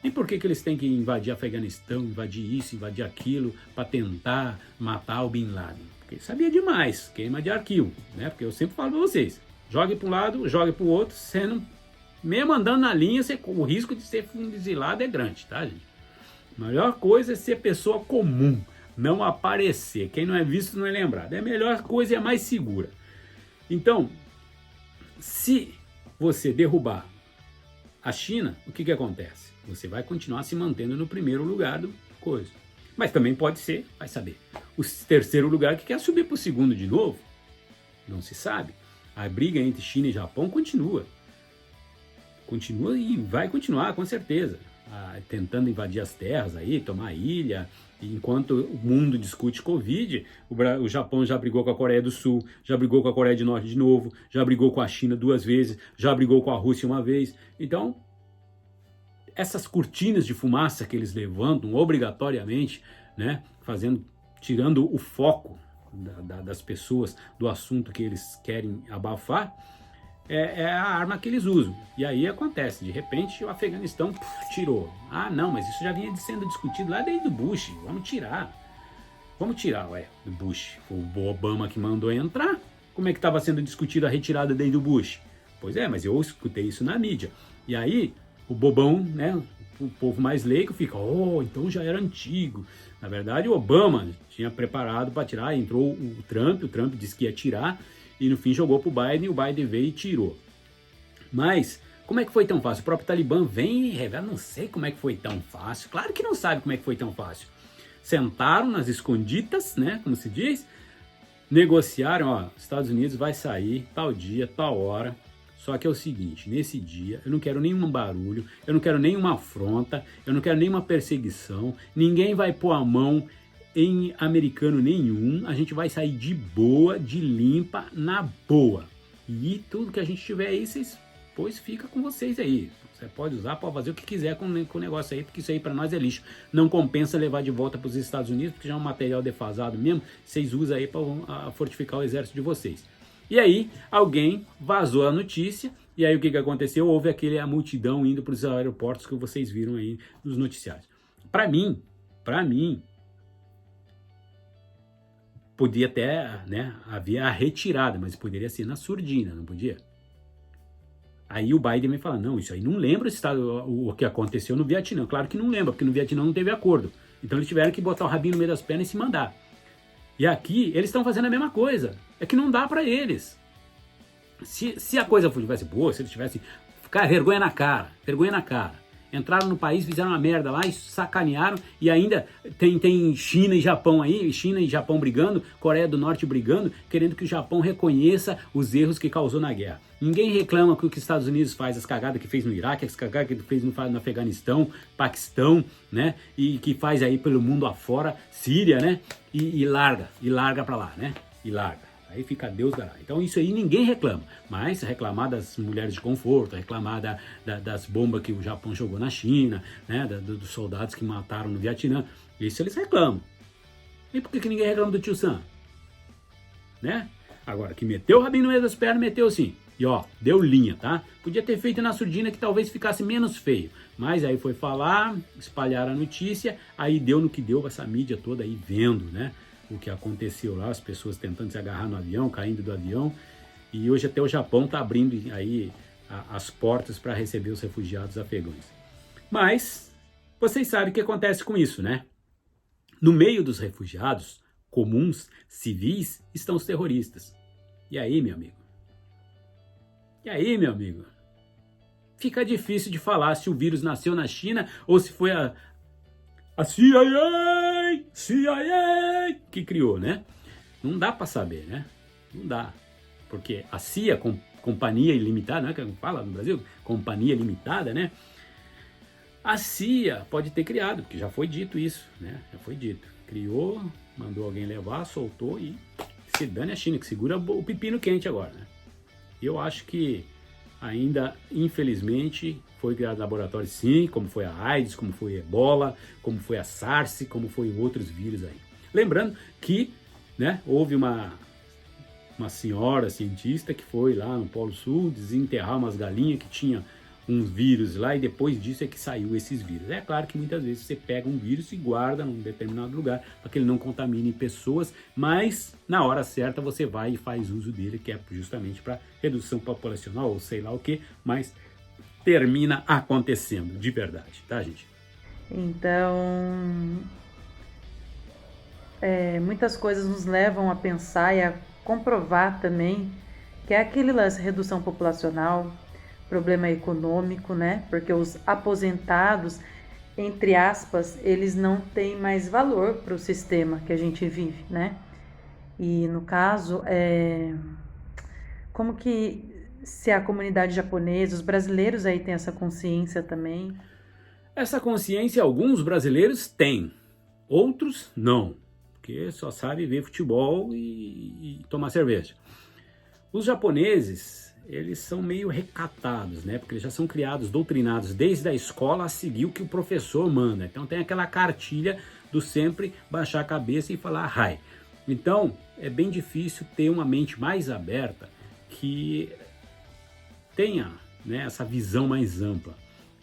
E por que eles têm que invadir Afeganistão, invadir isso, invadir aquilo, para tentar matar o Bin Laden? Porque sabia demais, queima de arquivo, né? Porque eu sempre falo para vocês, jogue para um lado, jogue para o outro, sendo, mesmo andando na linha, o risco de ser fuzilado é grande, tá, gente? A melhor coisa é ser pessoa comum, não aparecer. Quem não é visto não é lembrado. É a melhor coisa e é mais segura. Então, se você derrubar a China, o que acontece? Você vai continuar se mantendo no primeiro lugar do coisa. Mas também pode ser, vai saber, o terceiro lugar que quer subir para o segundo de novo. Não se sabe. A briga entre China e Japão continua. Continua e vai continuar, com certeza. Tentando invadir as terras aí, tomar a ilha. Enquanto o mundo discute Covid, o Japão já brigou com a Coreia do Sul, já brigou com a Coreia do Norte de novo, já brigou com a China 2 vezes, já brigou com a Rússia 1 vez. Então, essas cortinas de fumaça que eles levantam obrigatoriamente, né, tirando o foco das pessoas do assunto que eles querem abafar, é a arma que eles usam. E aí acontece, de repente o Afeganistão tirou. Ah, não, mas isso já vinha sendo discutido lá desde o Bush, vamos tirar. Vamos tirar, do Bush. Foi o Obama que mandou entrar. Como é que estava sendo discutida a retirada daí do Bush? Pois é, mas eu escutei isso na mídia. E aí, o bobão, né, o povo mais leigo fica, então já era antigo. Na verdade, o Obama tinha preparado para tirar, entrou o Trump disse que ia tirar, e no fim jogou para o Biden, o Biden veio e tirou. Mas, como é que foi tão fácil? O próprio Talibã vem e revela, não sei como é que foi tão fácil. Claro que não sabe como é que foi tão fácil. Sentaram nas esconditas, né, como se diz, negociaram, Estados Unidos vai sair tal dia, tal hora. Só que é o seguinte, nesse dia eu não quero nenhum barulho, eu não quero nenhuma afronta, eu não quero nenhuma perseguição, ninguém vai pôr a mão em americano nenhum, a gente vai sair de boa, de limpa, na boa. E tudo que a gente tiver aí, pois fica com vocês aí. Você pode usar, pode fazer o que quiser com o negócio aí, porque isso aí para nós é lixo. Não compensa levar de volta para os Estados Unidos, porque já é um material defasado mesmo, vocês usam aí para fortificar o exército de vocês. E aí, alguém vazou a notícia, e aí o que aconteceu? Houve a multidão indo para os aeroportos que vocês viram aí nos noticiários. Para mim, podia até, né, havia a retirada, mas poderia ser na surdina, não podia? Aí o Biden me fala, não, isso aí não lembra o que aconteceu no Vietnã. Claro que não lembra, porque no Vietnã não teve acordo. Então eles tiveram que botar o rabinho no meio das pernas e se mandar. E aqui, eles estão fazendo a mesma coisa. É que não dá para eles. Se a coisa tivesse boa, se eles tivessem... Cara, vergonha na cara. Entraram no país, fizeram uma merda lá e sacanearam. E ainda tem China e Japão aí, China e Japão brigando, Coreia do Norte brigando, querendo que o Japão reconheça os erros que causou na guerra. Ninguém reclama que o que os Estados Unidos faz, as cagadas que fez no Iraque, as cagadas que fez no Afeganistão, Paquistão, né? E que faz aí pelo mundo afora, Síria, né? E larga pra lá, né? E larga. Aí fica Deus dará. Então isso aí ninguém reclama. Mas reclamar das mulheres de conforto, reclamar das bombas que o Japão jogou na China, né? Dos soldados que mataram no Vietnã. Isso eles reclamam. E por que ninguém reclama do Tio Sam? Né? Agora, que meteu o rabinho no meio das pernas, meteu sim. E deu linha, tá? Podia ter feito na surdina que talvez ficasse menos feio. Mas aí foi falar, espalhar a notícia, aí deu no que deu essa mídia toda aí vendo, né? O que aconteceu lá, as pessoas tentando se agarrar no avião, caindo do avião. E hoje até o Japão está abrindo aí as portas para receber os refugiados afegãos. Mas vocês sabem o que acontece com isso, né? No meio dos refugiados comuns, civis, estão os terroristas. E aí, meu amigo? Fica difícil de falar se o vírus nasceu na China ou se foi a CIA que criou, né? Não dá para saber, né? Não dá. Porque a CIA, Companhia Ilimitada, né? Que fala no Brasil, Companhia Limitada, né? A CIA pode ter criado, porque já foi dito isso, né? Já foi dito. Criou, mandou alguém levar, soltou e se dane a China, que segura o pepino quente agora, né? Eu acho que ainda, infelizmente, foi criado laboratório sim, como foi a AIDS, como foi a Ebola, como foi a SARS, como foi outros vírus aí. Lembrando que, né, houve uma senhora cientista que foi lá no Polo Sul desenterrar umas galinhas que tinha uns vírus lá e depois disso é que saiu esses vírus. É claro que muitas vezes você pega um vírus e guarda num determinado lugar para que ele não contamine pessoas, mas na hora certa você vai e faz uso dele, que é justamente para redução populacional ou sei lá o que, mas termina acontecendo de verdade, tá, gente? Então, muitas coisas nos levam a pensar e a comprovar também que é aquele lance redução populacional, problema econômico, né? Porque os aposentados, entre aspas, eles não têm mais valor para o sistema que a gente vive, né? E no caso, como que se a comunidade japonesa, os brasileiros aí têm essa consciência também? Essa consciência alguns brasileiros têm, outros não, porque só sabe ver futebol e tomar cerveja. Os japoneses, eles são meio recatados, né? Porque eles já são criados, doutrinados desde a escola a seguir o que o professor manda. Então tem aquela cartilha do sempre baixar a cabeça e falar "Hai". Então é bem difícil ter uma mente mais aberta que tenha, né, essa visão mais ampla.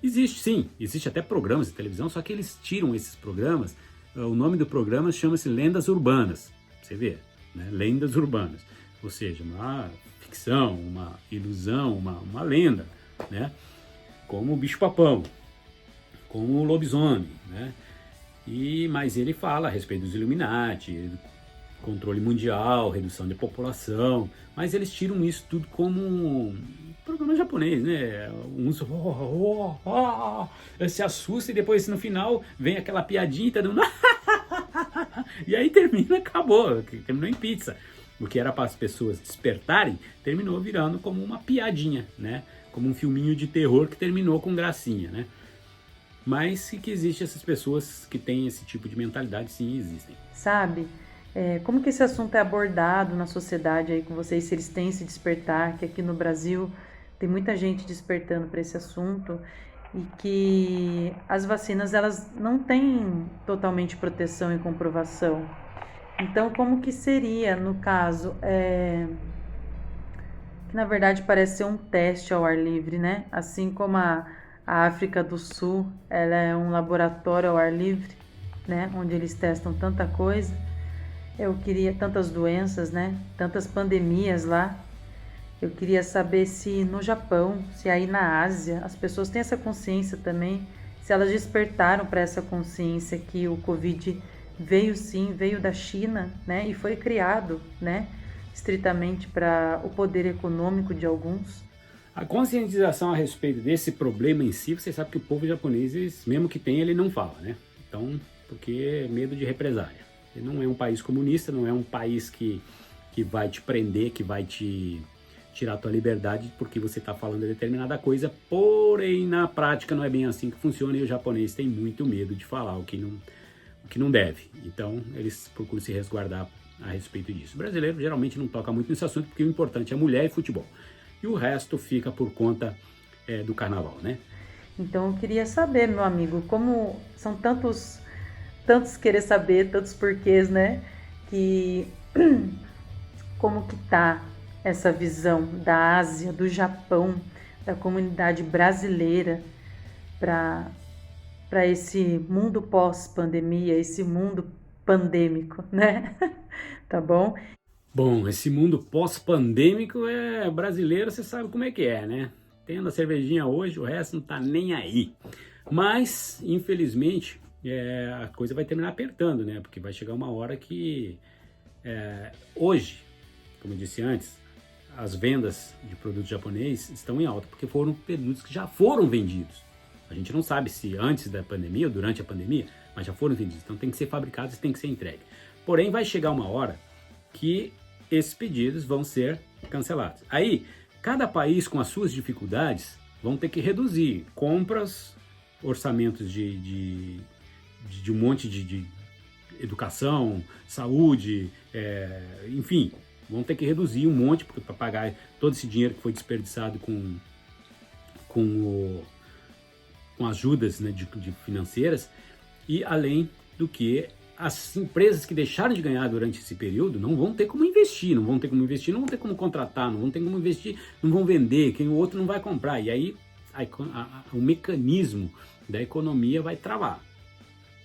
Existe sim, existe até programas de televisão, só que eles tiram esses programas o nome do programa chama-se Lendas Urbanas, você vê, né? Lendas Urbanas, ou seja, uma ficção, uma ilusão, uma lenda, né? Como o bicho-papão, como o lobisomem, né? Mas ele fala a respeito dos Illuminati, controle mundial, redução de população, mas eles tiram isso tudo como um programa japonês, né? Uns se assusta e depois no final vem aquela piadinha e tá dando e aí termina, acabou, terminou em pizza. O que era para as pessoas despertarem, terminou virando como uma piadinha, né? Como um filminho de terror que terminou com gracinha, né? Mas que existem essas pessoas que têm esse tipo de mentalidade, sim, existem. Sabe, como que esse assunto é abordado na sociedade aí com vocês, se eles têm esse despertar, que aqui no Brasil tem muita gente despertando para esse assunto e que as vacinas, elas não têm totalmente proteção e comprovação. Então, como que seria, no caso, que na verdade parece ser um teste ao ar livre, né? Assim como a África do Sul, ela é um laboratório ao ar livre, né? Onde eles testam tanta coisa. Eu queria tantas doenças, né? Tantas pandemias lá. Eu queria saber se no Japão, se aí na Ásia, as pessoas têm essa consciência também, se elas despertaram para essa consciência que o Covid veio sim, veio da China, né? E foi criado, né? Estritamente para o poder econômico de alguns. A conscientização a respeito desse problema em si, você sabe que o povo japonês, mesmo que tenha, ele não fala, né? Então, porque é medo de represália. Ele não é um país comunista, não é um país que vai te prender, que vai te tirar a tua liberdade porque você está falando determinada coisa, porém na prática não é bem assim que funciona e o japonês tem muito medo de falar o que não deve. Então eles procuram se resguardar a respeito disso. O brasileiro geralmente não toca muito nesse assunto porque o importante é mulher e futebol. E o resto fica por conta do carnaval, né? Então eu queria saber, meu amigo, como são tantos querer saber, tantos porquês, né? Que como que tá essa visão da Ásia, do Japão, da comunidade brasileira para esse mundo pós-pandemia, esse mundo pandêmico, né? Tá bom? Bom, esse mundo pós-pandêmico brasileiro, você sabe como é que é, né? Tendo a cervejinha hoje, o resto não tá nem aí. Mas, infelizmente, a coisa vai terminar apertando, né? Porque vai chegar uma hora que hoje, como eu disse antes, as vendas de produtos japoneses estão em alta, porque foram produtos que já foram vendidos. A gente não sabe se antes da pandemia ou durante a pandemia, mas já foram vendidos. Então tem que ser fabricados e tem que ser entregue. Porém, vai chegar uma hora que esses pedidos vão ser cancelados. Aí, cada país com as suas dificuldades vão ter que reduzir compras, orçamentos de um monte de educação, saúde, enfim, vão ter que reduzir um monte para pagar todo esse dinheiro que foi desperdiçado com ajudas, né, de financeiras, e além do que as empresas que deixaram de ganhar durante esse período não vão ter como investir, não vão ter como contratar, não vão ter como investir, não vão vender, quem o outro não vai comprar, e aí o mecanismo da economia vai travar.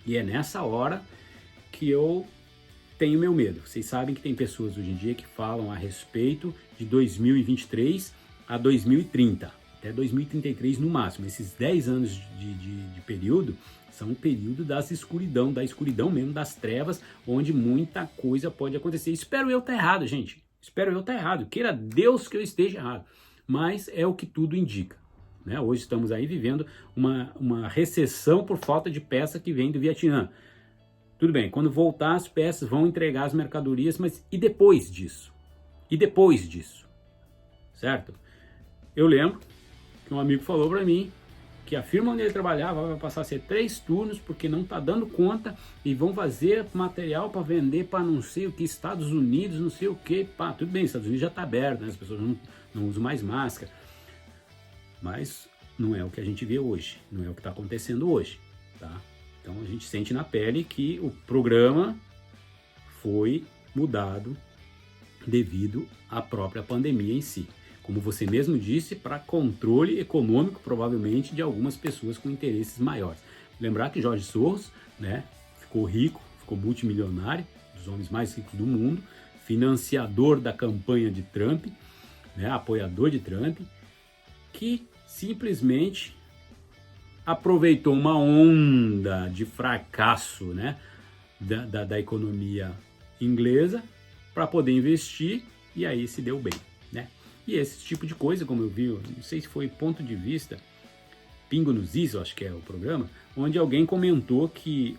E é nessa hora que eu tenho meu medo. Vocês sabem que tem pessoas hoje em dia que falam a respeito de 2023 a 2030, até 2033 no máximo. Esses 10 anos de período são um período da escuridão mesmo, das trevas, onde muita coisa pode acontecer. Espero eu estar errado, gente. Espero eu estar errado. Queira Deus que eu esteja errado. Mas é o que tudo indica, né? Hoje estamos aí vivendo uma recessão por falta de peça que vem do Vietnã. Tudo bem, quando voltar as peças vão entregar as mercadorias, mas e depois disso? E depois disso? Certo? Eu lembro que um amigo falou para mim que a firma onde ele trabalhava vai passar a ser 3 turnos porque não está dando conta e vão fazer material para vender para não sei o que, Estados Unidos, não sei o que. Pá, tudo bem, Estados Unidos já está aberto, né? As pessoas não usam mais máscara. Mas não é o que a gente vê hoje, não é o que está acontecendo hoje, tá? Então a gente sente na pele que o programa foi mudado devido à própria pandemia em si. Como você mesmo disse, para controle econômico, provavelmente, de algumas pessoas com interesses maiores. Lembrar que Jorge Soros, né, ficou rico, ficou multimilionário, dos homens mais ricos do mundo, financiador da campanha de Trump, né, apoiador de Trump, que simplesmente aproveitou uma onda de fracasso, né, da economia inglesa para poder investir, e aí se deu bem, né? E esse tipo de coisa, como eu vi, não sei se foi Ponto de Vista, Pingo nos Is, eu acho que é o programa, onde alguém comentou que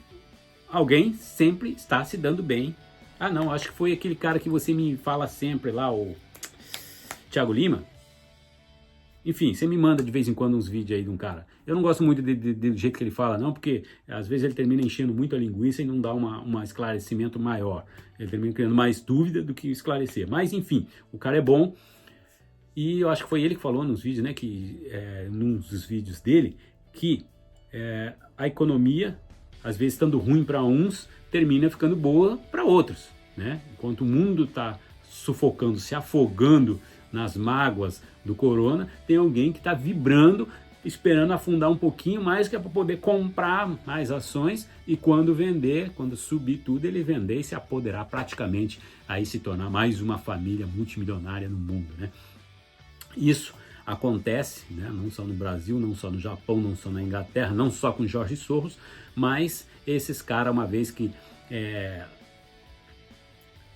alguém sempre está se dando bem. Ah não, acho que foi aquele cara que você me fala sempre lá, o Thiago Lima. Enfim, você me manda de vez em quando uns vídeos aí de um cara. Eu não gosto muito do jeito que ele fala, não, porque às vezes ele termina enchendo muito a linguiça e não dá um esclarecimento maior. Ele termina criando mais dúvida do que esclarecer. Mas, enfim, o cara é bom. E eu acho que foi ele que falou nos vídeos, né, num dos vídeos dele, que a economia, às vezes estando ruim para uns, termina ficando boa para outros, né? Enquanto o mundo está sufocando, se afogando nas mágoas do corona, tem alguém que está vibrando, esperando afundar um pouquinho mais, que é para poder comprar mais ações e quando vender, quando subir tudo, ele vender e se apoderar praticamente, aí se tornar mais uma família multimilionária no mundo, né? Isso acontece, né? Não só no Brasil, não só no Japão, não só na Inglaterra, não só com Jorge Soros, mas esses caras, uma vez que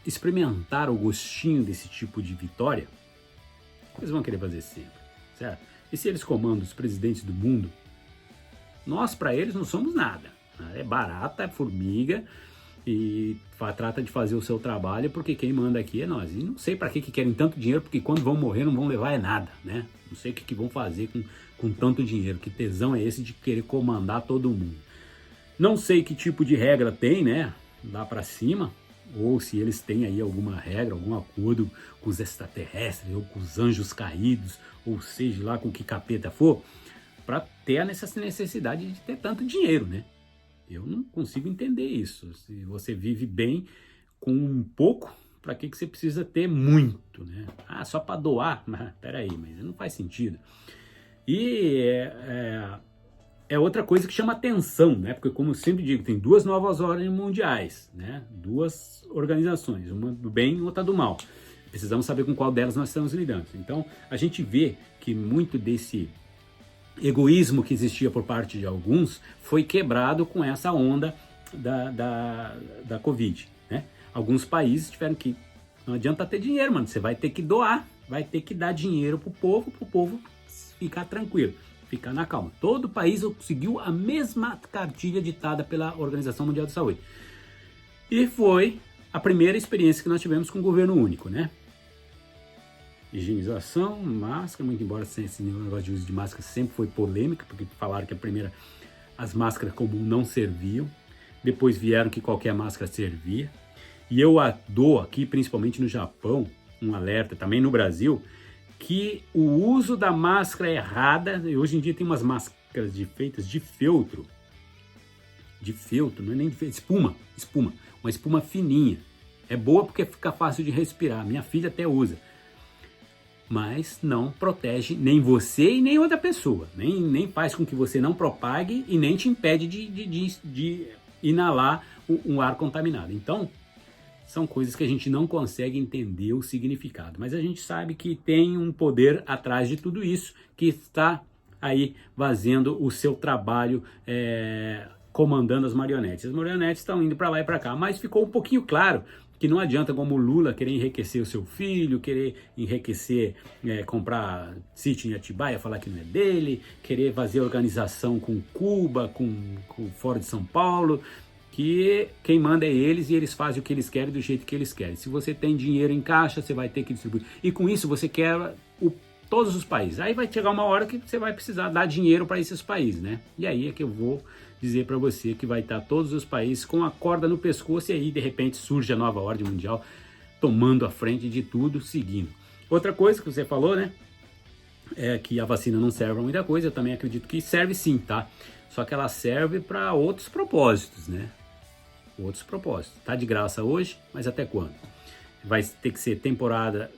experimentaram o gostinho desse tipo de vitória, eles vão querer fazer sempre, certo? E se eles comandam os presidentes do mundo, nós para eles não somos nada. É barata, é formiga e trata de fazer o seu trabalho, porque quem manda aqui é nós. E não sei para que querem tanto dinheiro, porque quando vão morrer não vão levar nada, né? Não sei o que vão fazer com tanto dinheiro, que tesão é esse de querer comandar todo mundo. Não sei que tipo de regra tem, né? Lá para cima, ou se eles têm aí alguma regra, algum acordo com os extraterrestres, ou com os anjos caídos, ou seja lá com que capeta for, para ter essa necessidade de ter tanto dinheiro, né? Eu não consigo entender isso. Se você vive bem com um pouco, para que você precisa ter muito, né? Ah, só para doar? Mas peraí, mas não faz sentido. E é outra coisa que chama atenção, né? Porque, como eu sempre digo, tem duas novas ordens mundiais, né? Duas organizações, uma do bem e outra do mal. Precisamos saber com qual delas nós estamos lidando. Então, a gente vê que muito desse egoísmo que existia por parte de alguns foi quebrado com essa onda da Covid, né? Alguns países tiveram que... Não adianta ter dinheiro, mano. Você vai ter que doar, vai ter que dar dinheiro pro povo ficar tranquilo, ficar na calma. Todo país seguiu a mesma cartilha ditada pela Organização Mundial de Saúde. E foi a primeira experiência que nós tivemos com o governo único, né? Higienização, máscara, muito embora esse negócio de uso de máscara sempre foi polêmica, porque falaram que as máscaras comuns não serviam, depois vieram que qualquer máscara servia. E eu dou aqui, principalmente no Japão, um alerta, também no Brasil, que o uso da máscara errada, hoje em dia tem umas máscaras feitas de feltro, não é nem de feltro, espuma, uma espuma fininha. É boa porque fica fácil de respirar, minha filha até usa, mas não protege nem você e nem outra pessoa, nem faz com que você não propague e nem te impede de inalar um ar contaminado. Então, são coisas que a gente não consegue entender o significado, mas a gente sabe que tem um poder atrás de tudo isso, que está aí fazendo o seu trabalho, comandando as marionetes. As marionetes estão indo para lá e para cá, mas ficou um pouquinho claro que não adianta, como o Lula, querer enriquecer o seu filho, querer enriquecer, comprar sítio em Atibaia, falar que não é dele, querer fazer organização com Cuba, com fora de São Paulo, que quem manda é eles e eles fazem o que eles querem do jeito que eles querem. Se você tem dinheiro em caixa, você vai ter que distribuir. E com isso você quer todos os países. Aí vai chegar uma hora que você vai precisar dar dinheiro para esses países, né? E aí é que eu vou dizer para você que vai estar todos os países com a corda no pescoço e aí de repente surge a nova ordem mundial tomando a frente de tudo, seguindo. Outra coisa que você falou, né? É que a vacina não serve para muita coisa. Eu também acredito que serve sim, tá? Só que ela serve para outros propósitos, né? Outros propósitos. Tá de graça hoje, mas até quando? Vai ter que ser temporada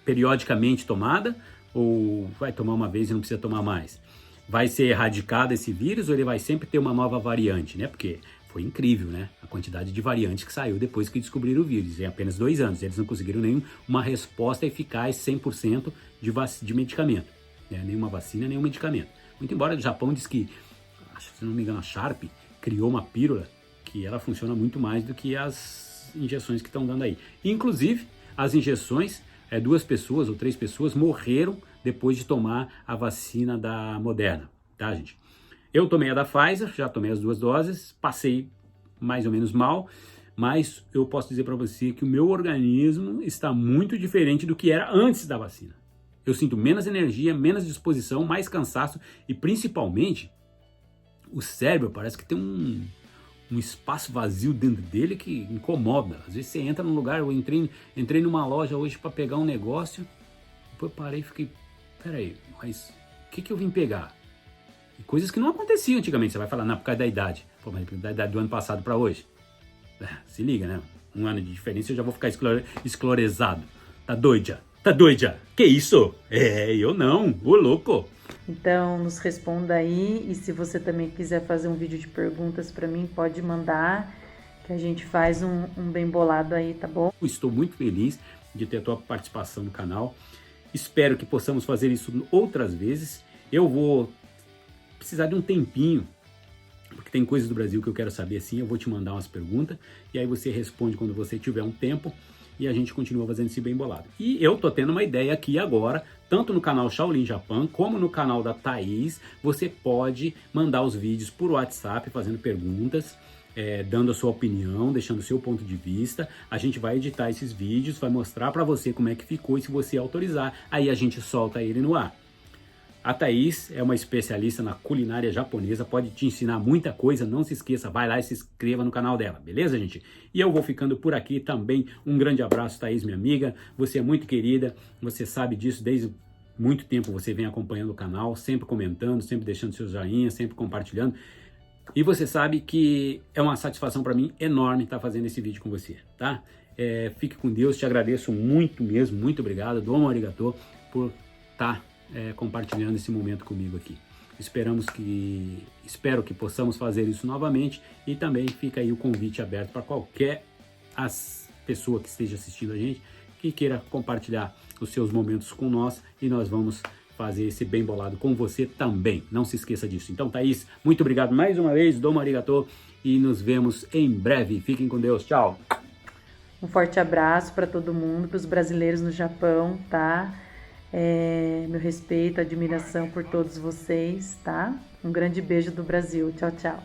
periodicamente tomada ou vai tomar uma vez e não precisa tomar mais? Vai ser erradicado esse vírus ou ele vai sempre ter uma nova variante, né? Porque foi incrível, né? A quantidade de variantes que saiu depois que descobriram o vírus, em apenas 2 anos. Eles não conseguiram nenhuma resposta eficaz 100% de medicamento, né? Nenhuma vacina, nenhum medicamento. Muito embora o Japão diz que, se não me engano, a Sharp criou uma pílula que ela funciona muito mais do que as injeções que estão dando aí. Inclusive, as injeções, 2 pessoas ou 3 pessoas morreram depois de tomar a vacina da Moderna, tá, gente? Eu tomei a da Pfizer, já tomei as 2 doses, passei mais ou menos mal, mas eu posso dizer para você que o meu organismo está muito diferente do que era antes da vacina. Eu sinto menos energia, menos disposição, mais cansaço e principalmente o cérebro parece que tem um espaço vazio dentro dele que incomoda. Às vezes você entra num lugar, eu entrei numa loja hoje para pegar um negócio, depois parei e fiquei, peraí, mas o que eu vim pegar? E coisas que não aconteciam antigamente. Você vai falar, não, por causa da idade. Pô, mas da idade do ano passado para hoje. Se liga, né? 1 ano de diferença eu já vou ficar esclerosado. Tá doida? Tá doida? Que isso? Eu não, ô louco. Então, nos responda aí, e se você também quiser fazer um vídeo de perguntas para mim, pode mandar, que a gente faz um bem bolado aí, tá bom? Estou muito feliz de ter a tua participação no canal. Espero que possamos fazer isso outras vezes. Eu vou precisar de um tempinho, porque tem coisas do Brasil que eu quero saber assim, eu vou te mandar umas perguntas, e aí você responde quando você tiver um tempo, e a gente continua fazendo esse bem bolado. E eu tô tendo uma ideia aqui agora, tanto no canal Shaolin Japan, como no canal da Thaís, você pode mandar os vídeos por WhatsApp, fazendo perguntas, dando a sua opinião, deixando o seu ponto de vista. A gente vai editar esses vídeos, vai mostrar para você como é que ficou, e se você autorizar, aí a gente solta ele no ar. A Thaís é uma especialista na culinária japonesa, pode te ensinar muita coisa, não se esqueça, vai lá e se inscreva no canal dela, beleza, gente? E eu vou ficando por aqui também, um grande abraço, Thaís, minha amiga, você é muito querida, você sabe disso, desde muito tempo você vem acompanhando o canal, sempre comentando, sempre deixando seus joinhas, sempre compartilhando, e você sabe que é uma satisfação para mim enorme estar fazendo esse vídeo com você, tá? Fique com Deus, te agradeço muito mesmo, muito obrigado, domo arigato por estar compartilhando esse momento comigo aqui. Espero que possamos fazer isso novamente, e também fica aí o convite aberto para qualquer pessoa que esteja assistindo a gente, que queira compartilhar os seus momentos com nós, e nós vamos fazer esse bem bolado com você também. Não se esqueça disso. Então, Thaís, muito obrigado mais uma vez, domo arigato, e nos vemos em breve. Fiquem com Deus, tchau! Um forte abraço para todo mundo, para os brasileiros no Japão, tá? Meu respeito, admiração por todos vocês, tá? Um grande beijo do Brasil. Tchau, tchau.